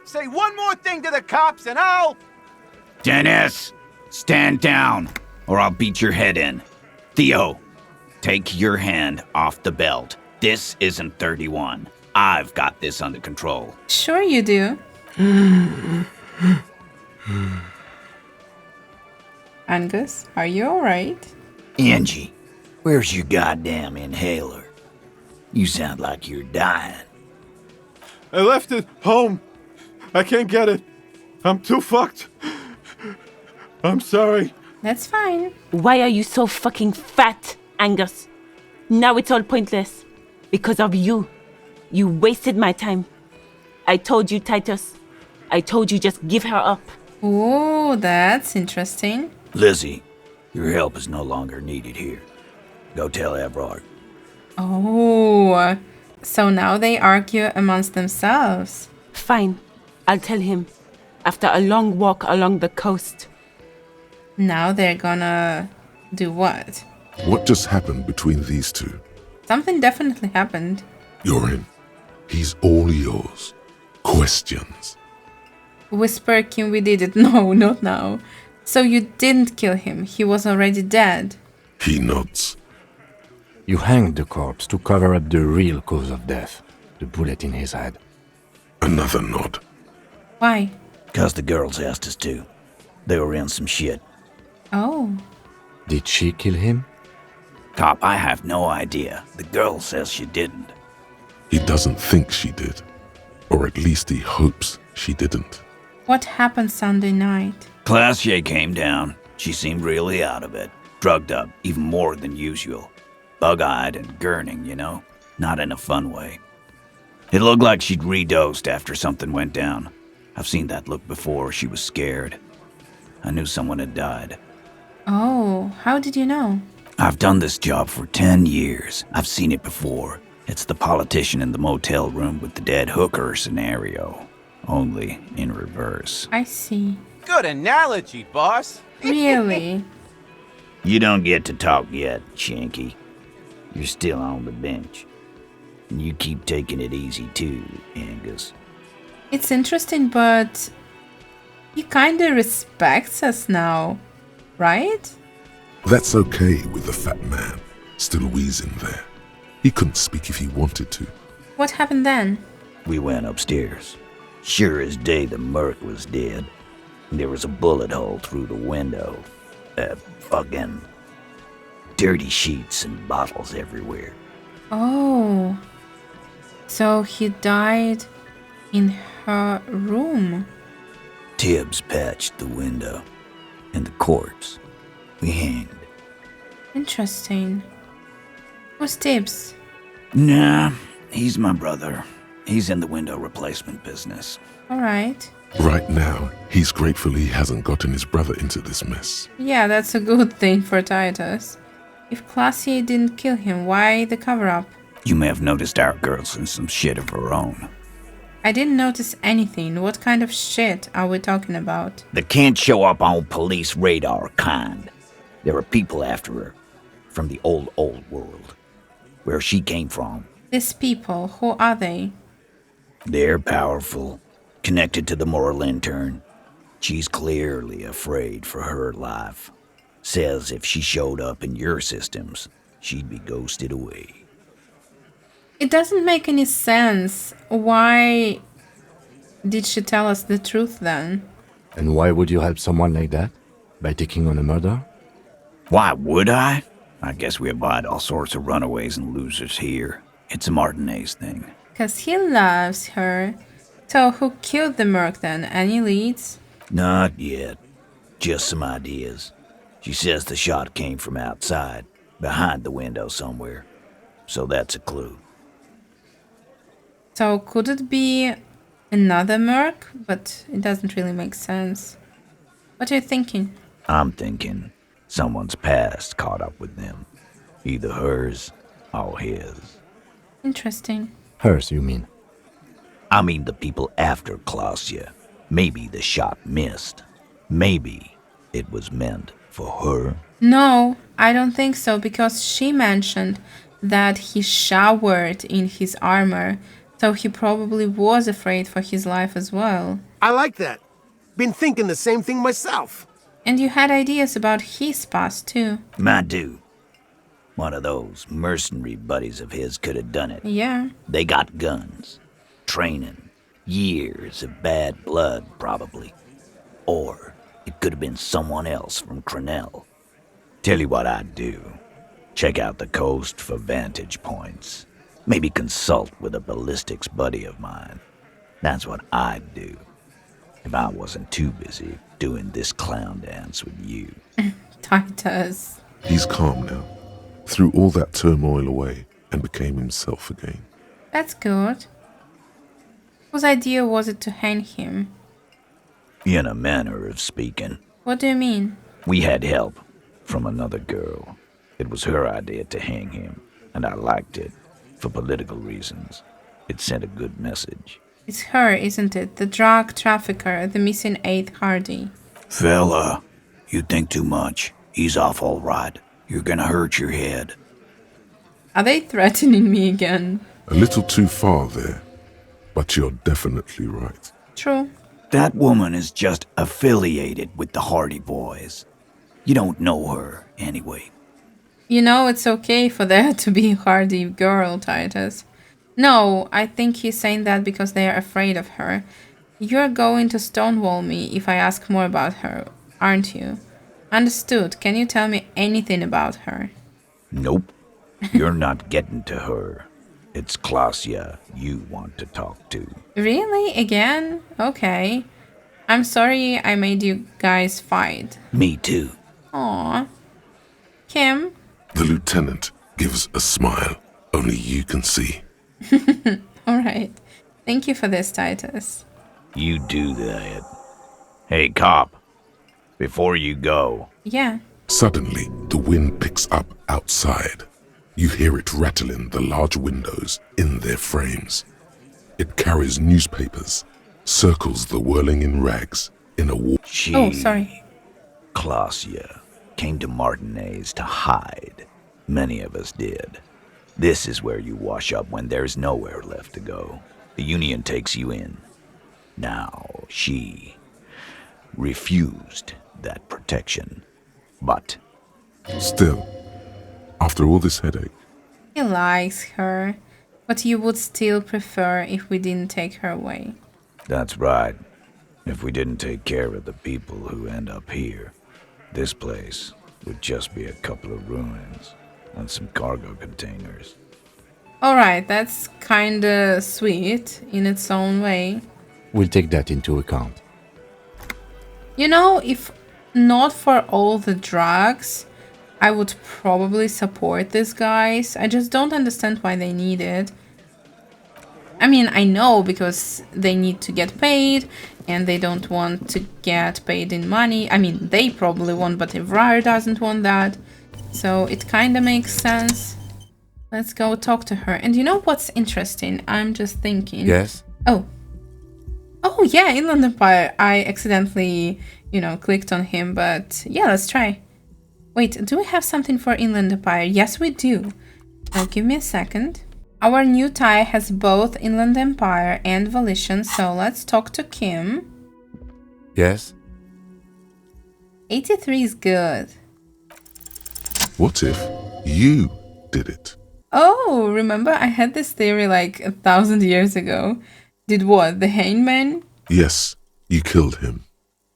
Say one more thing to the cops and I'll... Dennis, stand down, or I'll beat your head in. Theo, take your hand off the belt. This isn't 31. I've got this under control. Sure you do. Angus, are you alright? Angie, where's your goddamn inhaler? You sound like you're dying. I left it home. I can't get it. I'm too fucked. I'm sorry. That's fine. Why are you so fucking fat, Angus? Now it's all pointless. Because of you. You wasted my time. I told you, Titus. I told you just give her up. Oh, that's interesting. Lizzie, your help is no longer needed here. Go tell Everard. Oh, so now they argue amongst themselves. Fine, I'll tell him. After a long walk along the coast. Now they're gonna do what? What just happened between these two? Something definitely happened. You're in. He's all yours. Questions? Whisper Kim, we did it. No, not now. So you didn't kill him. He was already dead. He nods. You hanged the corpse to cover up the real cause of death, the bullet in his head. Another nod. Why? 'Cause the girls asked us to. They were in some shit. Oh. Did she kill him? Cop, I have no idea. The girl says she didn't. He doesn't think she did. Or at least he hopes she didn't. What happened Sunday night? Klaasje came down. She seemed really out of it. Drugged up, even more than usual. Bug-eyed and gurning, Not in a fun way. It looked like she'd redosed after something went down. I've seen that look before. She was scared. I knew someone had died. Oh, how did you know? I've done this job for 10 years. I've seen it before. It's the politician in the motel room with the dead hooker scenario. Only in reverse. I see. Good analogy, boss. Really? You don't get to talk yet, Shanky. You're still on the bench. And you keep taking it easy too, Angus. It's interesting, but he kinda respects us now, right? That's okay with the fat man, still wheezing there. He couldn't speak if he wanted to. What happened then? We went upstairs. Sure as day the merc was dead. There was a bullet hole through the window. Fucking dirty sheets and bottles everywhere. Oh. So he died in her room. Tibbs patched the window. And the corpse we hanged. Interesting. Who's Tibbs? Nah, he's my brother. He's in the window replacement business. Alright. Right now, he's grateful he hasn't gotten his brother into this mess. Yeah, that's a good thing for Titus. If Klaasje didn't kill him, why the cover-up? You may have noticed our girl's in some shit of her own. I didn't notice anything. What kind of shit are we talking about? The can't show up on police radar kind. There are people after her. From the old world. Where she came from. These people, who are they? They're powerful. Connected to the moral intern. She's clearly afraid for her life. Says if she showed up in your systems, she'd be ghosted away. It doesn't make any sense. Why Did she tell us the truth then? And why would you help someone like that? By taking on a murder? Why would I? I guess we abide all sorts of runaways and losers here. It's a Martinez thing. 'Cause he loves her. So who killed the merc then? Any leads? Not yet. Just some ideas. She says the shot came from outside, behind the window somewhere. So that's a clue. So could it be another merc? But it doesn't really make sense. What are you thinking? I'm thinking someone's past caught up with them. Either hers or his. Interesting. Hers, you mean? I mean the people after Klaasje. Maybe the shot missed. Maybe it was meant for her. No, I don't think so, because she mentioned that he showered in his armor, so he probably was afraid for his life as well. I like that. Been thinking the same thing myself. And you had ideas about his past too. I do. One of those mercenary buddies of his could have done it. Yeah. They got guns, training, years of bad blood, probably. Or it could have been someone else from Crenell. Tell you what I'd do. Check out the coast for vantage points. Maybe consult with a ballistics buddy of mine. That's what I'd do. If I wasn't too busy doing this clown dance with you. Titus. He's calm now, threw all that turmoil away and became himself again. That's good. Whose idea was it to hang him? In a manner of speaking. What do you mean? We had help from another girl. It was her idea to hang him, and I liked it. For political reasons. It sent a good message. It's her, isn't it? The drug trafficker, the missing 8th Hardy. Fella, you think too much. He's off all right. You're gonna hurt your head. Are they threatening me again? A little too far there, but you're definitely right. True. That woman is just affiliated with the Hardy Boys. You don't know her, anyway. You know, it's okay for there to be a Hardy girl, Titus. No, I think he's saying that because they are afraid of her. You're going to stonewall me if I ask more about her, aren't you? Understood. Can you tell me anything about her? Nope. You're not getting to her. It's Klaasje you want to talk to. Really? Again? Okay. I'm sorry I made you guys fight. Me too. Aww. Kim? The lieutenant gives a smile only you can see. Alright. Thank you for this, Titus. You do that. Hey, cop. Before you go. Yeah. Suddenly, the wind picks up outside. You hear it rattling the large windows in their frames. It carries newspapers, circles the whirling in rags in a war. Oh, sorry. Klaasje came to Martinez to hide. Many of us did. This is where you wash up when there's nowhere left to go. The Union takes you in. Now, she refused that protection. But still, after all this headache, He likes her, but you would still prefer if we didn't take her away. that's right. If we didn't take care of the people who end up here, this place would just be a couple of ruins and some cargo containers. Alright, that's kinda sweet in its own way. We'll take that into account. You know, if not for all the drugs, I would probably support these guys. I just don't understand why they need it. I mean, I know because they need to get paid and they don't want to get paid in money. I mean, they probably won't, but Wirral doesn't want that. So it kind of makes sense. Let's go talk to her. And you know what's interesting? I'm just thinking. Yes? Oh. Oh, yeah, Inland Empire. I accidentally, clicked on him, but yeah, let's try. Wait, do we have something for Inland Empire? Yes, we do. Now, give me a second. Our new tie has both Inland Empire and Volition, so let's talk to Kim. Yes? 83 is good. what if you did it? Oh, remember I had this theory like 1,000 years ago. Did what? The hangman Yes, you killed him.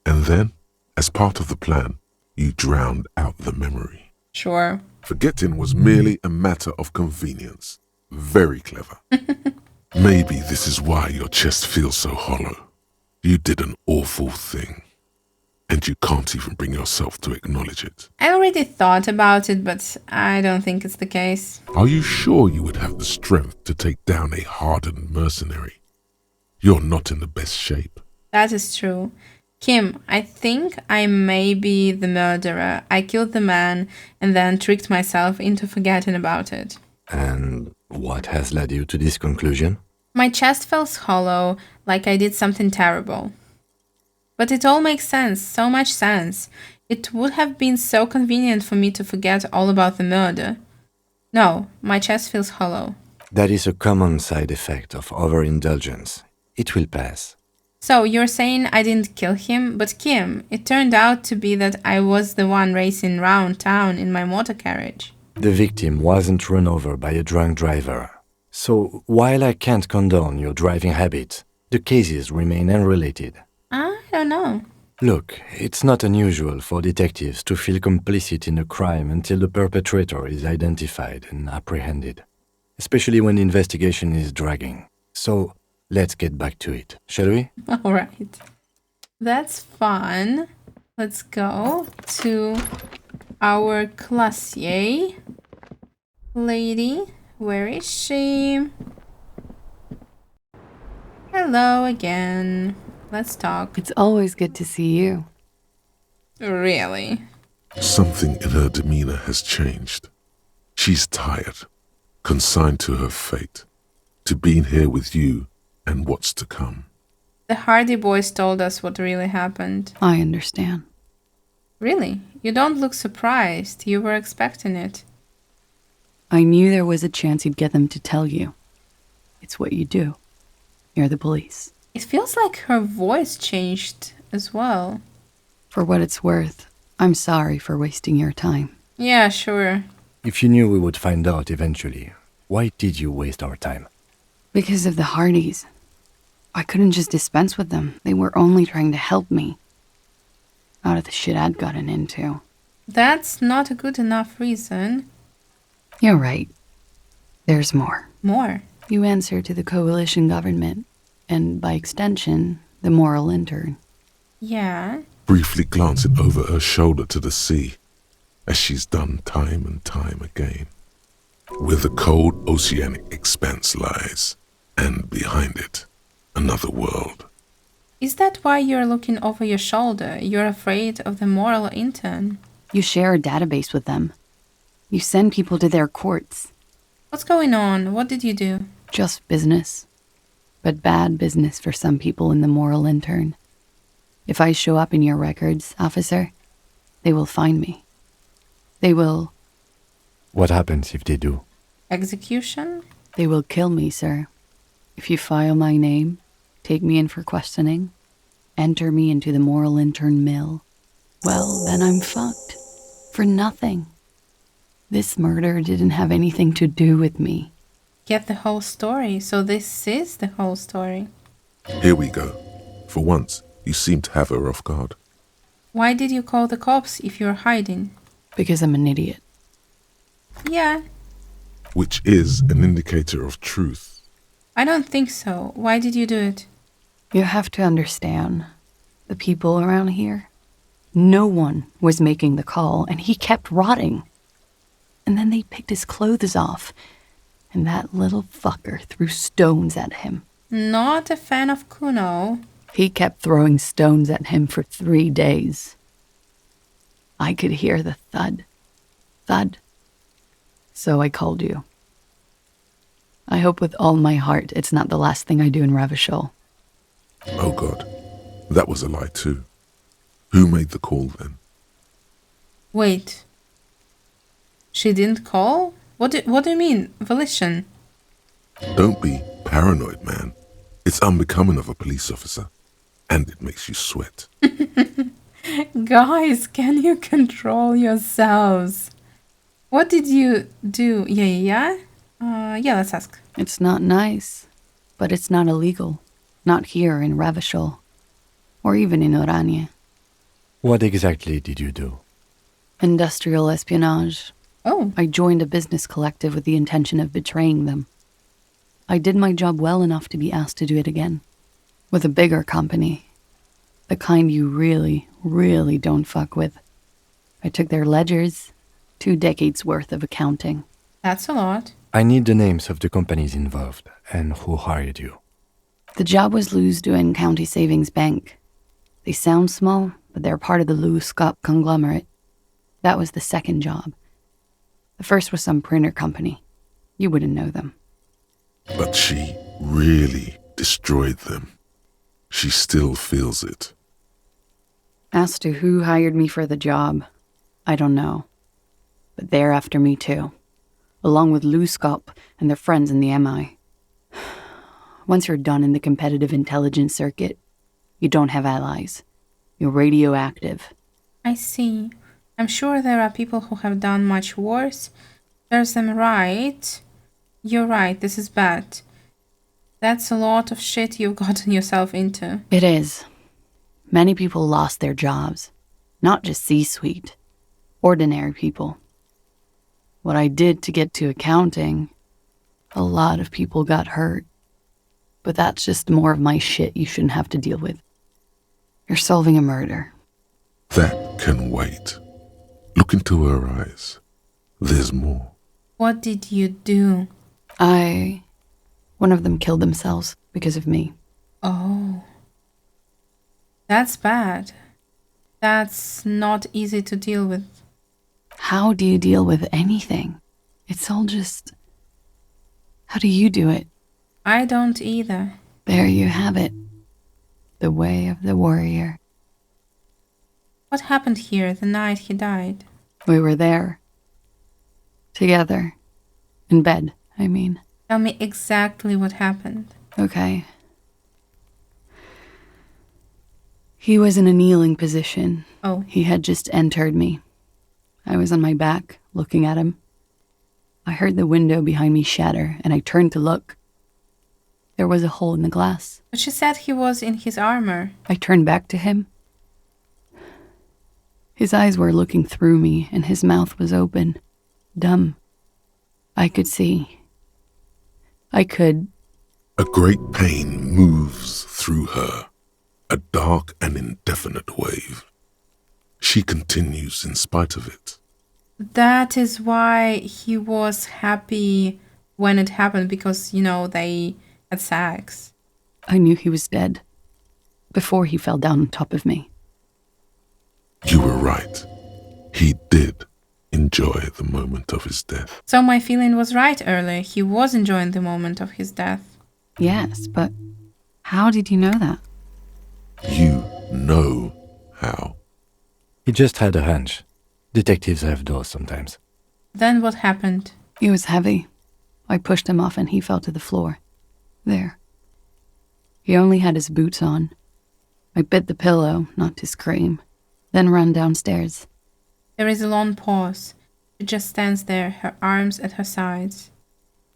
And then, as part of the plan, you drowned out the memory. Sure. Forgetting was merely a matter of convenience. Very clever. Maybe this is why your chest feels so hollow. You did an awful thing. And you can't even bring yourself to acknowledge it. I already thought about it, but I don't think it's the case. Are you sure you would have the strength to take down a hardened mercenary? You're not in the best shape. That is true. Kim, I think I may be the murderer. I killed the man and then tricked myself into forgetting about it. And what has led you to this conclusion? My chest felt hollow, like I did something terrible. But it all makes sense, so much sense. It would have been so convenient for me to forget all about the murder. No, my chest feels hollow. That is a common side effect of overindulgence. It will pass. So you're saying I didn't kill him, but Kim, it turned out to be that I was the one racing round town in my motor carriage. The victim wasn't run over by a drunk driver. So while I can't condone your driving habit, the cases remain unrelated. I don't know. Look, it's not unusual for detectives to feel complicit in a crime until the perpetrator is identified and apprehended, especially when the investigation is dragging. So let's get back to it, shall we? All right. That's fun. Let's go to our Klaasje lady. Where is she? Hello again. Let's talk. It's always good to see you. Really? Something in her demeanor has changed. She's tired, consigned to her fate, to being here with you and what's to come. The Hardy boys told us what really happened. I understand. Really? You don't look surprised. You were expecting it. I knew there was a chance you'd get them to tell you. It's what you do. You're the police. It feels like her voice changed as well. For what it's worth, I'm sorry for wasting your time. Yeah, sure. If you knew we would find out eventually, why did you waste our time? Because of the Hardys. I couldn't just dispense with them. They were only trying to help me. Out of the shit I'd gotten into. That's not a good enough reason. You're right. There's more. More? You answer to the coalition government, and by extension, the moral intern. Yeah. Briefly glancing over her shoulder to the sea, as she's done time and time again. Where the cold oceanic expanse lies, and behind it, another world. Is that why you're looking over your shoulder? You're afraid of the moral intern? You share a database with them. You send people to their courts. What's going on? What did you do? Just business. But bad business for some people in the moral intern. If I show up in your records, officer, they will find me. They will... What happens if they do? Execution? They will kill me, sir. If you file my name, take me in for questioning, enter me into the moral intern mill, well, then I'm fucked. For nothing. This murder didn't have anything to do with me. Get the whole story. So this is the whole story. Here we go. For once, you seem to have her off guard. Why did you call the cops if you're hiding? Because I'm an idiot. Yeah. Which is an indicator of truth. I don't think so. Why did you do it? You have to understand, the people around here, no one was making the call, and he kept rotting. And then they picked his clothes off, and that little fucker threw stones at him. Not a fan of Kuno. He kept throwing stones at him for 3 days. I could hear the thud. Thud. So I called you. I hope with all my heart it's not the last thing I do in Ravishol. Oh God, that was a lie too. Who made the call then? Wait. She didn't call? What do you mean, volition? Don't be paranoid, man. It's unbecoming of a police officer. And it makes you sweat. Guys, can you control yourselves? What did you do? Yeah, let's ask. It's not nice, but it's not illegal. Not here in Ravishol. or even in Oranje. What exactly did you do? Industrial espionage. Oh. I joined a business collective with the intention of betraying them. I did my job well enough to be asked to do it again. With a bigger company. The kind you really, really don't fuck with. I took their ledgers, 2 decades worth of accounting. That's a lot. I need the names of the companies involved and who hired you. The job was Lewes-Duin County Savings Bank. They sound small, but they're part of the Lewes-Scott conglomerate. That was the second job. The first was some printer company. You wouldn't know them. But she really destroyed them. She still feels it. As to who hired me for the job, I don't know. But they're after me too, along with Lewes-Scott and their friends in the MI. Once you're done in the competitive intelligence circuit, you don't have allies. You're radioactive. I see. I'm sure there are people who have done much worse. There's them right. You're right, this is bad. That's a lot of shit you've gotten yourself into. It is. Many people lost their jobs. Not just C-suite. Ordinary people. What I did to get to accounting, a lot of people got hurt. But that's just more of my shit you shouldn't have to deal with. You're solving a murder. That can wait. Look into her eyes. There's more. What did you do? One of them killed themselves because of me. Oh. That's bad. That's not easy to deal with. How do you deal with anything? It's all just... How do you do it? I don't either. There you have it. The way of the warrior. What happened here the night he died? We were there. Together. In bed, I mean. Tell me exactly what happened. Okay. He was in a kneeling position. Oh. He had just entered me. I was on my back, looking at him. I heard the window behind me shatter, and I turned to look. There was a hole in the glass. But she said he was in his armor. I turned back to him. His eyes were looking through me, and his mouth was open. Dumb. I could see. I could... A great pain moves through her, a dark and indefinite wave. She continues in spite of it. That is why he was happy when it happened, because, they had sex. I knew he was dead before he fell down on top of me. You were right. He did enjoy the moment of his death. So my feeling was right earlier. He was enjoying the moment of his death. Yes, but how did you know that? You know how. He just had a hunch. Detectives have those sometimes. Then what happened? He was heavy. I pushed him off and he fell to the floor. There. He only had his boots on. I bit the pillow, not to scream, then ran downstairs. There is a long pause. She just stands there, her arms at her sides.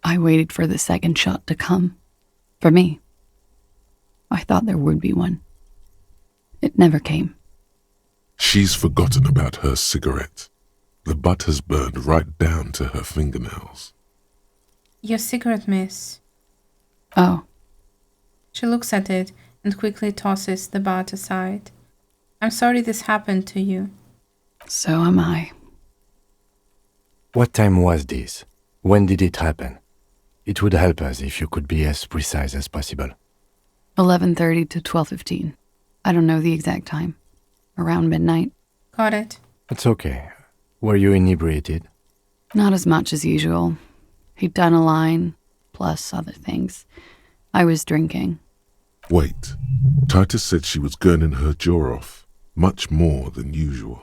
I waited for the second shot to come. For me. I thought there would be one. It never came. She's forgotten about her cigarette. The butt has burned right down to her fingernails. Your cigarette, miss. Oh. She looks at it and quickly tosses the butt aside. I'm sorry this happened to you. So am I. What time was this? When did it happen? It would help us if you could be as precise as possible. 11:30 to 12:15. I don't know the exact time. Around midnight. Got it. It's okay. Were you inebriated? Not as much as usual. He'd done a line, plus other things. I was drinking. Wait. Titus said she was gurning her jaw off, much more than usual.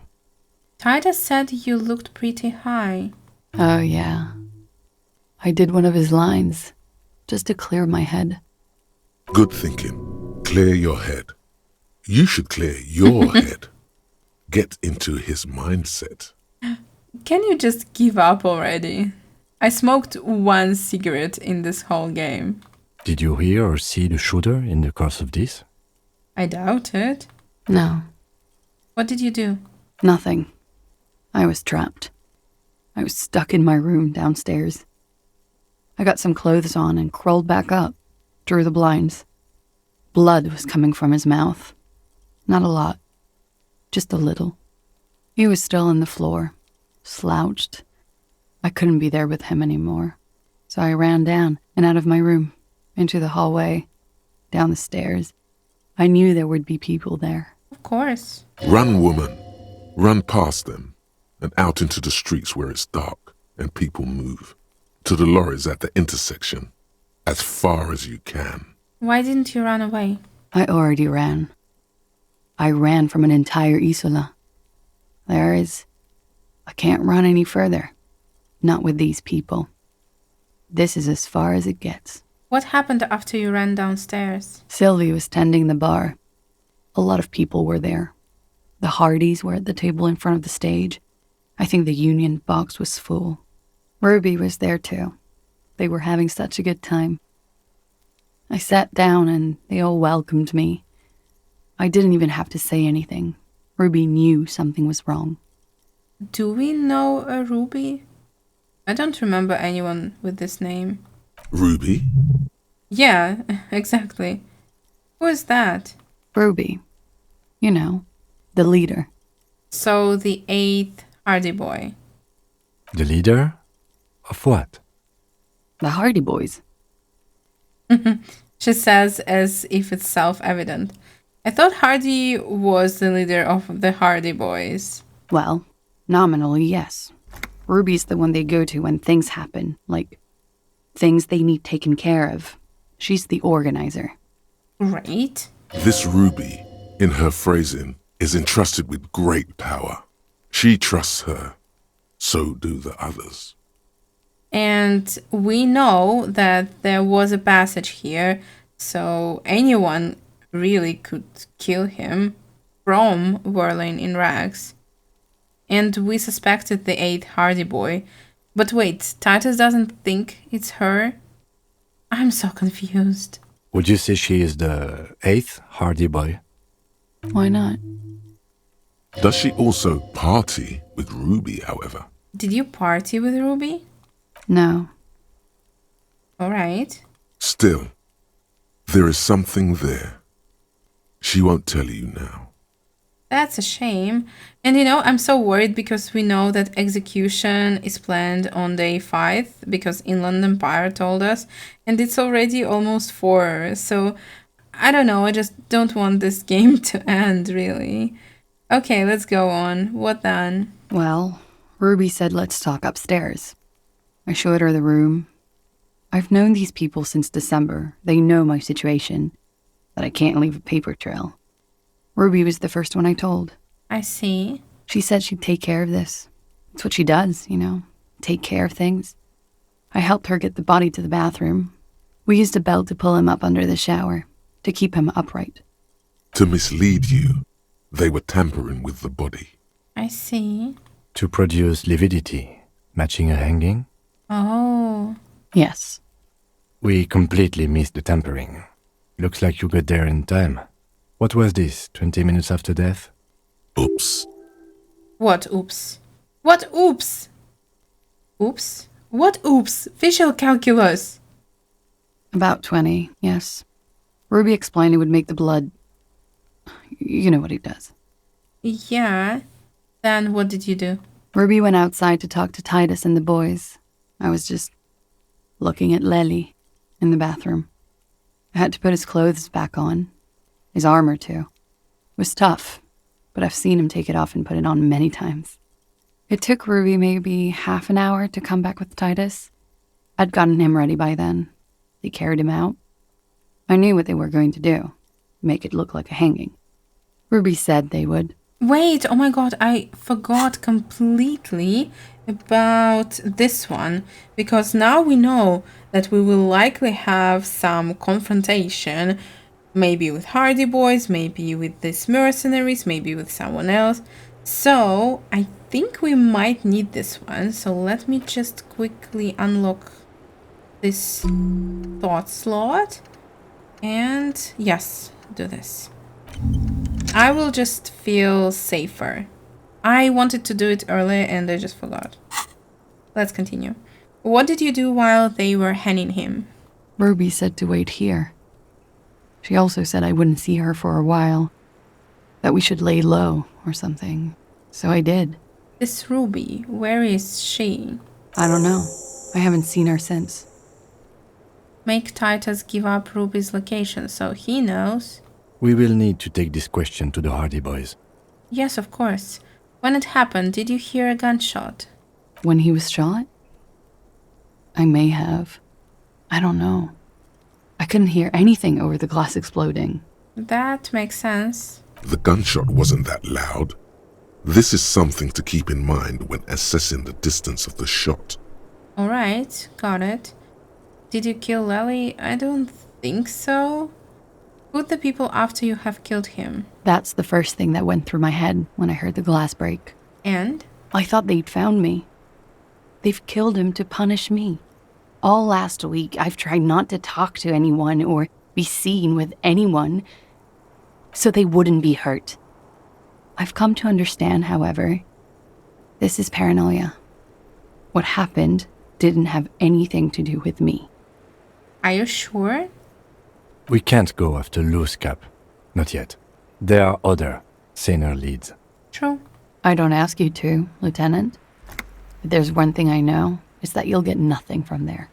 Titus said you looked pretty high. Oh, yeah. I did one of his lines, just to clear my head. Good thinking. Clear your head. You should clear your head. Get into his mindset. Can you just give up already? I smoked 1 cigarette in this whole game. Did you hear or see the shooter in the course of this? I doubt it. No, What did you do? nothing. I was trapped. I was stuck in my room downstairs. I got some clothes on and crawled back up, drew the blinds. Blood was coming from his mouth. Not a lot, just a little. He was still on the floor, slouched. I couldn't be there with him anymore, so I ran down and out of my room, into the hallway, down the stairs. I knew there would be people there. Of course. Run, woman. Run past them and out into the streets where it's dark and people move. To the lorries at the intersection, as far as you can. Why didn't you run away? I already ran. I ran from an entire Isola. I can't run any further. Not with these people. This is as far as it gets. What happened after you ran downstairs? Sylvie was tending the bar. A lot of people were there. The Hardys were at the table in front of the stage. I think the Union box was full. Ruby was there too. They were having such a good time. I sat down and they all welcomed me. I didn't even have to say anything. Ruby knew something was wrong. Do we know a Ruby? I don't remember anyone with this name. Ruby? Yeah, exactly. Who is that? Ruby. You know, the leader. So the 8th Hardy Boy. The leader? Of what? The Hardy Boys. She says as if it's self-evident. I thought Hardy was the leader of the Hardy Boys. Well, nominally, yes. Ruby's the one they go to when things happen, like things they need taken care of. She's the organizer. Right. This Ruby, in her phrasing, is entrusted with great power. She trusts her. So do the others. And we know that there was a passage here, so anyone really could kill him from whirling in rags. And we suspected the 8th Hardy Boy. But wait, Titus doesn't think it's her? I'm so confused. Would you say she is the 8th Hardy Boy? Why not? Does she also party with Ruby, however? Did you party with Ruby? No. All right. Still, there is something there. She won't tell you now. That's a shame. And you know, I'm so worried because we know that execution is planned on day 5 because Inland Empire told us, and it's already almost 4. So I don't know, I just don't want this game to end, really. Okay, let's go on. What then? Well, Ruby said let's talk upstairs. I showed her the room. I've known these people since December. They know my situation, that I can't leave a paper trail. Ruby was the first one I told. I see. She said she'd take care of this. It's what she does, you know, take care of things. I helped her get the body to the bathroom. We used a belt to pull him up under the shower, to keep him upright. To mislead you, they were tampering with the body. I see. To produce lividity, matching a hanging? Oh. Yes. We completely missed the tampering. Looks like you got there in time. What was this, 20 minutes after death? Oops. What oops? What oops? Oops? What oops? Visual calculus. About 20, yes. Ruby explained it would make the blood... You know what he does. Yeah. Then what did you do? Ruby went outside to talk to Titus and the boys. I was just looking at Lely in the bathroom. I had to put his clothes back on. His armor, too. It was tough, but I've seen him take it off and put it on many times. It took Ruby maybe half an hour to come back with Titus. I'd gotten him ready by then. They carried him out. I knew what they were going to do. Make it look like a hanging. Ruby said they would. Wait, oh my god, I forgot completely about this one. Because now we know that we will likely have some confrontation. Maybe with Hardy Boys, maybe with these mercenaries, maybe with someone else. So, I think we might need this one. So let me just quickly unlock this thought slot. And yes, do this. I will just feel safer. I wanted to do it earlier and I just forgot. Let's continue. What did you do while they were hanging him? Ruby said to wait here. She also said I wouldn't see her for a while. That we should lay low or something. So I did. This Ruby, where is she? I don't know. I haven't seen her since. Make Titus give up Ruby's location so he knows. We will need to take this question to the Hardy Boys. Yes, of course. When it happened, did you hear a gunshot? When he was shot? I may have. I don't know. I couldn't hear anything over the glass exploding. That makes sense. The gunshot wasn't that loud. This is something to keep in mind when assessing the distance of the shot. Alright, got it. Did you kill Lely? I don't think so. Who'd the people after you have killed him? That's the first thing that went through my head when I heard the glass break. And? I thought they'd found me. They've killed him to punish me. All last week, I've tried not to talk to anyone or be seen with anyone so they wouldn't be hurt. I've come to understand, however, this is paranoia. What happened didn't have anything to do with me. Are you sure? We can't go after Loose Cap. Not yet. There are other, saner leads. True. I don't ask you to, Lieutenant. But there's one thing I know, is that you'll get nothing from there.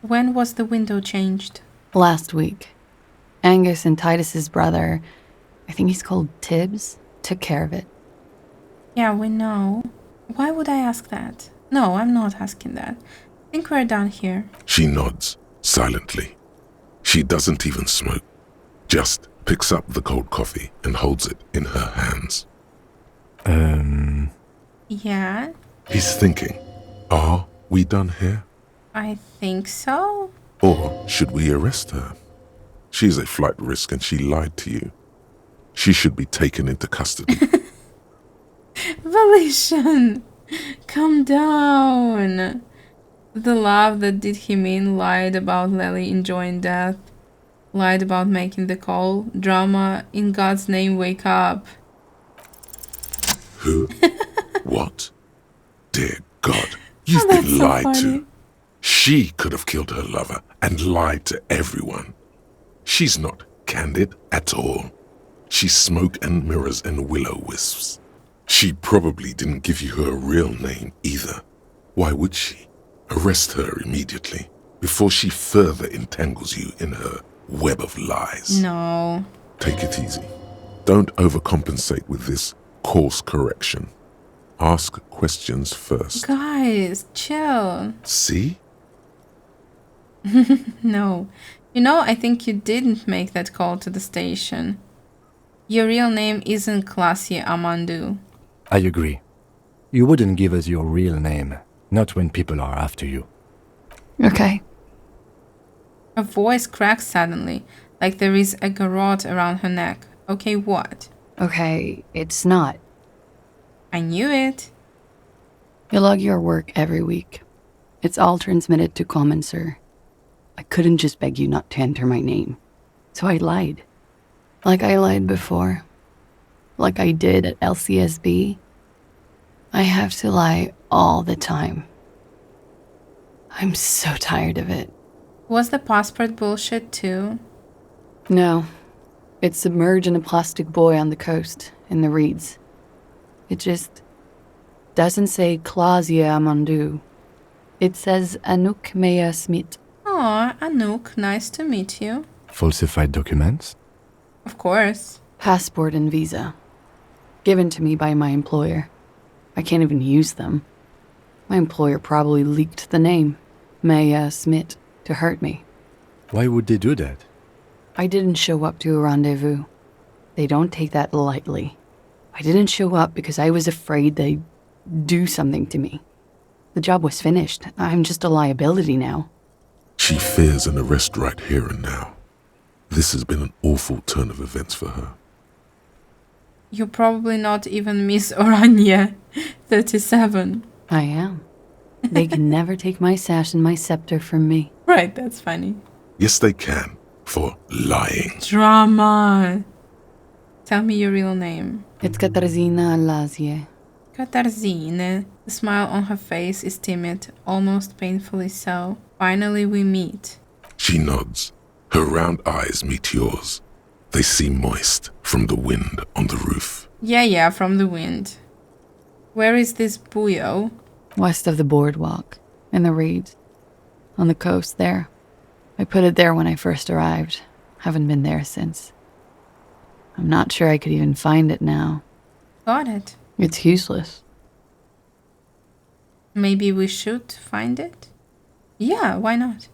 When was the window changed? Last week. Angus and Titus's brother, I think he's called Tibbs, took care of it. Yeah, we know. Why would I ask that? No, I'm not asking that. I think we're done here. She nods, silently. She doesn't even smoke. Just picks up the cold coffee and holds it in her hands. Yeah? He's thinking, are we done here? I think so. Or should we arrest her? She's a flight risk and she lied to you. She should be taken into custody. Volition! Calm down. The love that did him in lied about Lely enjoying death. Lied about making the call. Drama. In God's name, wake up. Who? What? Dear God, you've been lied to. She could have killed her lover and lied to everyone. She's not candid at all. She's smoke and mirrors and will-o-wisps. She probably didn't give you her real name either. Why would she? Arrest her immediately before she further entangles you in her web of lies. No. Take it easy. Don't overcompensate with this course correction. Ask questions first. Guys, chill. See? No. You know, I think you didn't make that call to the station. Your real name isn't Klaasje Amandu. I agree. You wouldn't give us your real name, not when people are after you. Okay. Her voice cracks suddenly, like there is a garrote around her neck. Okay, what? Okay, it's not. I knew it. You log your work every week. It's all transmitted to Common, sir. I couldn't just beg you not to enter my name. So I lied. Like I lied before. Like I did at LCSB. I have to lie all the time. I'm so tired of it. Was the passport bullshit too? No. It's submerged in a plastic buoy on the coast, in the reeds. It just doesn't say Klaasje Amandu. It says Anouk Mea Smit. Aw, Anouk, nice to meet you. Falsified documents? Of course. Passport and visa. Given to me by my employer. I can't even use them. My employer probably leaked the name, Mea Smit, to hurt me. Why would they do that? I didn't show up to a rendezvous. They don't take that lightly. I didn't show up because I was afraid they'd do something to me. The job was finished. I'm just a liability now. She fears an arrest right here and now. This has been an awful turn of events for her. You're probably not even Miss Oranje, 37. I am. They can never take my sash and my scepter from me. Right, that's funny. Yes, they can, for lying. Drama. Tell me your real name. It's Katarzyna Klaasje. Katarzyna. The smile on her face is timid, almost painfully so. Finally we meet. She nods. Her round eyes meet yours. They seem moist from the wind on the roof. Yeah, from the wind. Where is this buoy? West of the boardwalk, in the reeds. On the coast there. I put it there when I first arrived. Haven't been there since. I'm not sure I could even find it now. Got it. It's useless. Maybe we should find it? Yeah, why not?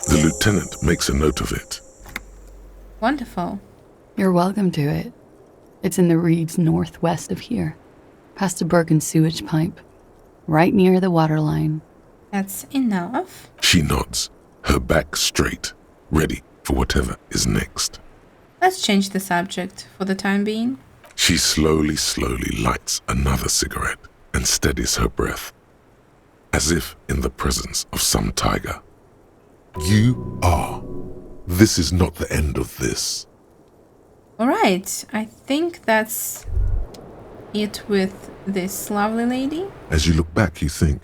The lieutenant makes a note of it. Wonderful. You're welcome to it. It's in the reeds northwest of here, past a broken sewage pipe, right near the waterline. That's enough. She nods, her back straight, ready for whatever is next. Let's change the subject for the time being. She slowly lights another cigarette and steadies her breath, as if in the presence of some tiger. You are. This is not the end of this. Alright, I think that's it with this lovely lady. As you look back, you think,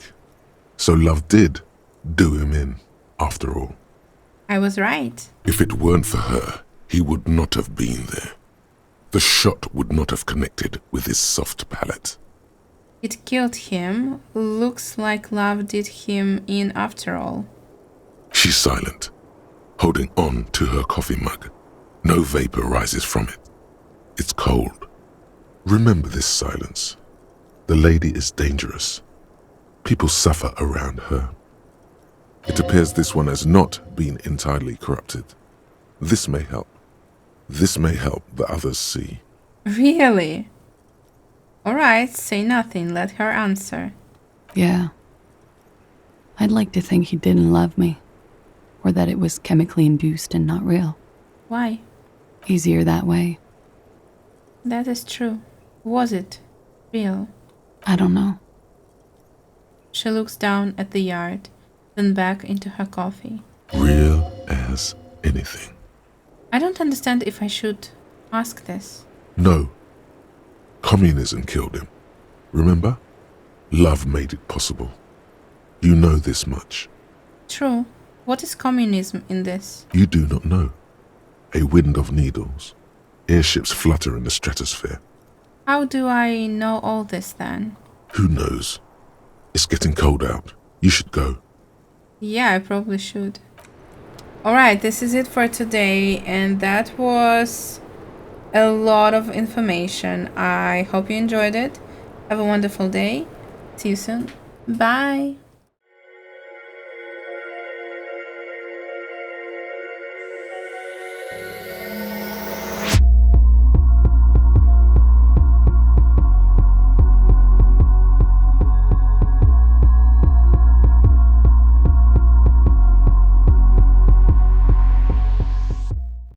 so love did do him in, after all. I was right. If it weren't for her, he would not have been there. The shot would not have connected with his soft palate. It killed him. Looks like love did him in after all. She's silent, holding on to her coffee mug. No vapor rises from it. It's cold. Remember this silence. The lady is dangerous. People suffer around her. It appears this one has not been entirely corrupted. This may help. This may help the others see. Really? Alright, say nothing, let her answer. Yeah. I'd like to think he didn't love me, or that it was chemically induced and not real. Why? Easier that way. That is true. Was it real? I don't know. She looks down at the yard, then back into her coffee. Real as anything. I don't understand if I should ask this. No. Communism killed him. Remember? Love made it possible. You know this much. True. What is communism in this? You do not know. A wind of needles. Airships flutter in the stratosphere. How do I know all this then? Who knows? It's getting cold out. You should go. Yeah, I probably should. Alright, this is it for today, and that was a lot of information. I hope you enjoyed it. Have a wonderful day. See you soon. Bye.